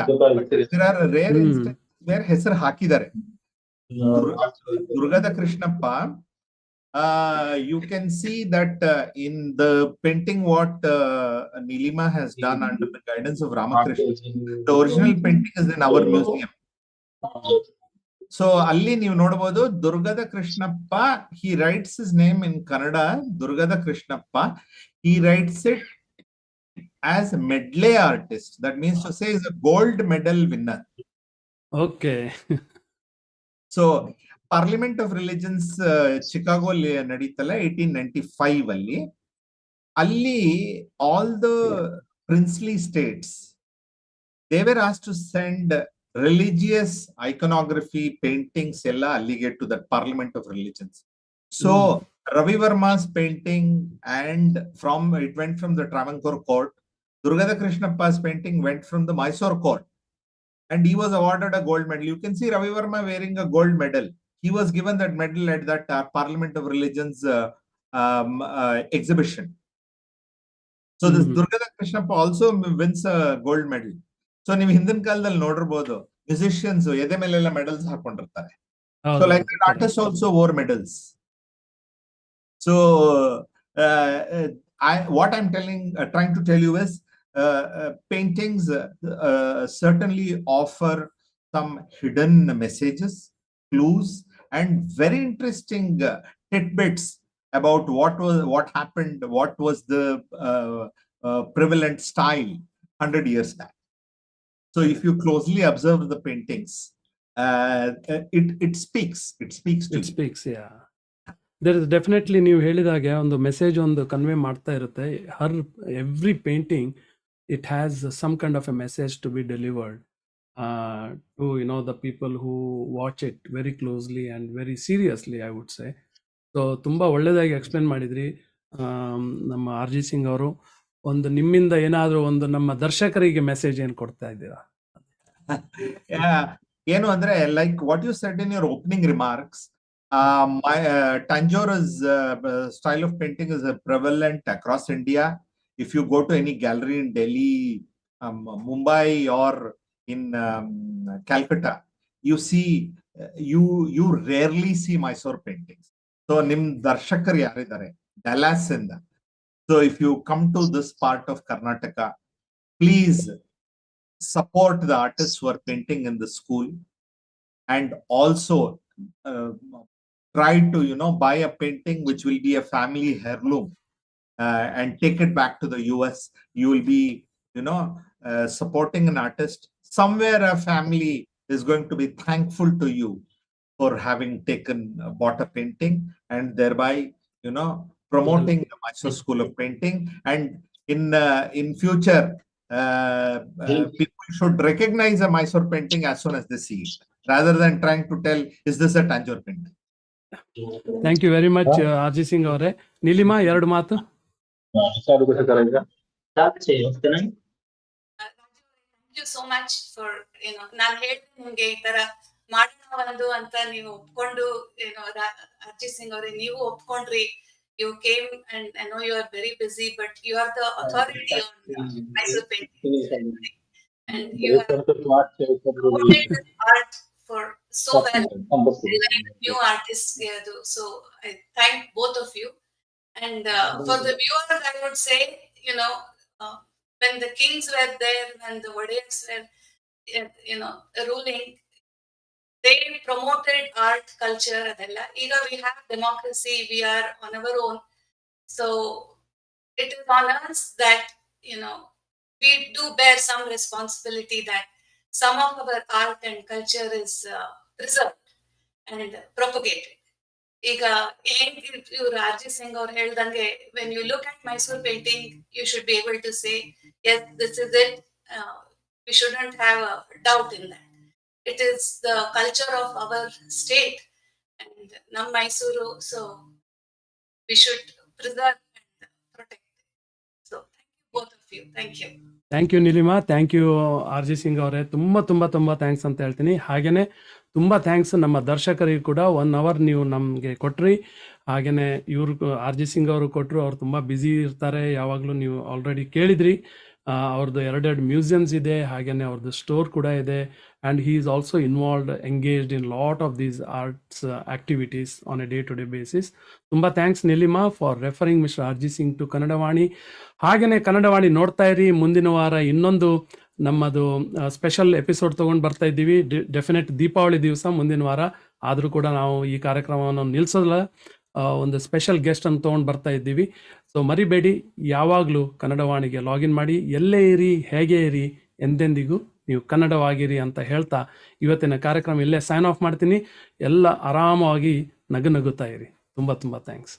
There are rare instances where ಹೆಸರು ಹಾಕಿದ್ದಾರೆ. ದುರ್ಗದ Krishnappa, you can see that in the painting what NEELIMA has done under the guidance of Ramakrishna. The original painting is in our museum. So ಅಲ್ಲಿ ನೀವು ನೋಡಬಹುದು ದುರ್ಗದ Krishnappa, he writes his name in Kannada, ದುರ್ಗದ Krishnappa. He writes it as a medley artist. That means to say is a gold medal winner. Okay. So parliament of religions Chicago ನಡೀತಲ್ಲ 1895 ಅಲ್ಲಿ all the princely states they were asked to send religious iconography paintings ಎಲ್ಲ ಅಲ್ಲಿಗೆ to that parliament of religions. So Ravi Varma's painting and it went from the Travancore court. Durgada Krishnappa's painting went from the Mysore court and he was awarded a gold medal. You can see Ravi Verma wearing a gold medal. He was given that medal at that Parliament of Religions exhibition. So this Durgada Krishnappa also wins a gold medal. So ನೀವು ಹಿಂದಿನ ಕಾಲದಲ್ಲಿ ನೋಡಿರಬಹುದು musicians ಎದೆ ಮೇಲೆಲ್ಲ medals ಹಾಕೊಂಡಿರ್ತಾರೆ. So like that artists also wore medals. So what I'm trying to tell you is paintings certainly offer some hidden messages, clues, and very interesting tidbits about what happened, what was the prevalent style 100 years back. So if you closely observe the paintings, it speaks to you. Speaks, yeah. There is definitely, ನೀವು ಹೇಳಿದಾಗೆ ಒಂದು message ಒಂದು convey ಮಾಡ್ತಾ ಇರುತ್ತೆ. Every painting it has some kind of a message to be delivered to the people who watch it very closely and very seriously, I would say. So ತುಂಬಾ ಒಳ್ಳೆದಾಗಿ explain ಮಾಡಿದ್ರಿ ನಮ್ಮ RG Singh ಅವರು. ಒಂದು ನಿಮ್ಮಿಂದ ಏನಾದರೂ ಒಂದು ನಮ್ಮ ದರ್ಶಕರಿಗೆ ಮೆಸೇಜ್ ಏನು ಕೊಡ್ತಾ ಇದ್ದೀರಾ? ಏನು ಅಂದ್ರೆ like what you said in your opening remarks, my Tanjore's style of painting is prevalent across India. If you go to any gallery in Delhi, Mumbai, or in Calcutta, you see you rarely see Mysore paintings. So nim darshakar yaridare Dallas inda. So if you come to this part of Karnataka, please support the artists who are painting in the school, and also try to buy a painting which will be a family heirloom. And take it back to the US. You will be, supporting an artist. Somewhere a family is going to be thankful to you for having bought a painting, and thereby, promoting the Mysore School of Painting. And in future, people should recognize a Mysore painting as soon as they see it, rather than trying to tell, is this a Tanjore painting? Thank you very much, RG Singh ಅವರೇ. ನೀಲಿಮಾ, ಎರಡು ಮಾತು. Thank you so much for ನಾನು ಹೇಳಿದೆ ನಿಮ್ಗೆ ಈ ತರ ಮಾಡೋಣ ಒಂದು ಅಂತ ನೀವು ಒಪ್ಕೊಂಡು RG ಸಿಂಗ್ ಅವರೇ ನೀವು ಒಪ್ಕೊಂಡ್ರಿ. You came, and I know you are very busy, but you are the authority on Mysore painting, and you have promoted this art for so well. Like new artists, so I thank both of you. And for the viewer, I would say, uh, when the kings were there, when the Wadeyas were, ruling, they promoted art, culture, adella. ಈಗ we have democracy, we are on our own. So it is on us that, we do bear some responsibility that some of our art and culture is preserved and propagated. ಈಗ ಏನ್ ಇವ್ರು R G Singh ಅವ್ರು ಹೇಳ್ದಂಗೆ, when you look at Mysore painting, you should be able to say yes, this is it. We shouldn't have a doubt in that. It is the culture of our state and ನಮ್ Mysuru. So we should preserve and protect. So both of you, thank you. Thank you Neelima, thank you R G Singh ಅವರೇ, ತುಂಬ thanks ಅಂತ ಹೇಳ್ತೀನಿ. ಹಾಗೆಯೇ ತುಂಬ thanks ನಮ್ಮ ದರ್ಶಕರಿಗೂ ಕೂಡ. 1 hour ನೀವು ನಮಗೆ ಕೊಟ್ರಿ. ಹಾಗೆಯೇ ಇವರು ಆರ್ ಜಿ ಸಿಂಗ್ ಅವರು ಕೊಟ್ಟರು. ಅವ್ರು ತುಂಬ ಬ್ಯುಸಿ ಇರ್ತಾರೆ ಯಾವಾಗಲೂ, ನೀವು ಆಲ್ರೆಡಿ ಕೇಳಿದ್ರಿ. ಅವ್ರದ್ದು 2 ಮ್ಯೂಸಿಯಮ್ಸ್ ಇದೆ, ಹಾಗೆಯೇ ಅವ್ರದ್ದು ಸ್ಟೋರ್ ಕೂಡ ಇದೆ. And he is also involved, engaged in lot of these arts activities on a day basis. ತುಂಬ thanks Neelima for referring mister R G Singh to Kannadavani. ಹಾಗೆಯೇ ಕನ್ನಡವಾಣಿ ನೋಡ್ತಾ ಇರಿ. ಮುಂದಿನ ವಾರ ಇನ್ನೊಂದು ನಮ್ಮದು ಸ್ಪೆಷಲ್ ಎಪಿಸೋಡ್ ತೊಗೊಂಡು ಬರ್ತಾ ಇದ್ದೀವಿ. ಡೆಫಿನೆಟ್ ದೀಪಾವಳಿ ದಿವಸ ಮುಂದಿನ ವಾರ. ಆದರೂ ಕೂಡ ನಾವು ಈ ಕಾರ್ಯಕ್ರಮವನ್ನು ನಿಲ್ಲಿಸೋಲ್ಲ, ಒಂದು ಸ್ಪೆಷಲ್ ಗೆಸ್ಟನ್ನು ತೊಗೊಂಡು ಬರ್ತಾ ಇದ್ದೀವಿ. ಸೊ ಮರಿಬೇಡಿ, ಯಾವಾಗಲೂ ಕನ್ನಡವಾಣಿಗೆ ಲಾಗಿನ್ ಮಾಡಿ. ಎಲ್ಲೇ ಇರಿ, ಹೇಗೆ ಇರಿ, ಎಂದೆಂದಿಗೂ ನೀವು ಕನ್ನಡವಾಗಿರಿ ಅಂತ ಹೇಳ್ತಾ ಇವತ್ತಿನ ಕಾರ್ಯಕ್ರಮ ಇಲ್ಲೇ ಸೈನ್ ಆಫ್ ಮಾಡ್ತೀನಿ. ಎಲ್ಲ ಆರಾಮವಾಗಿ ನಗುತ್ತಾ ಇರಿ. ತುಂಬ ಥ್ಯಾಂಕ್ಸ್.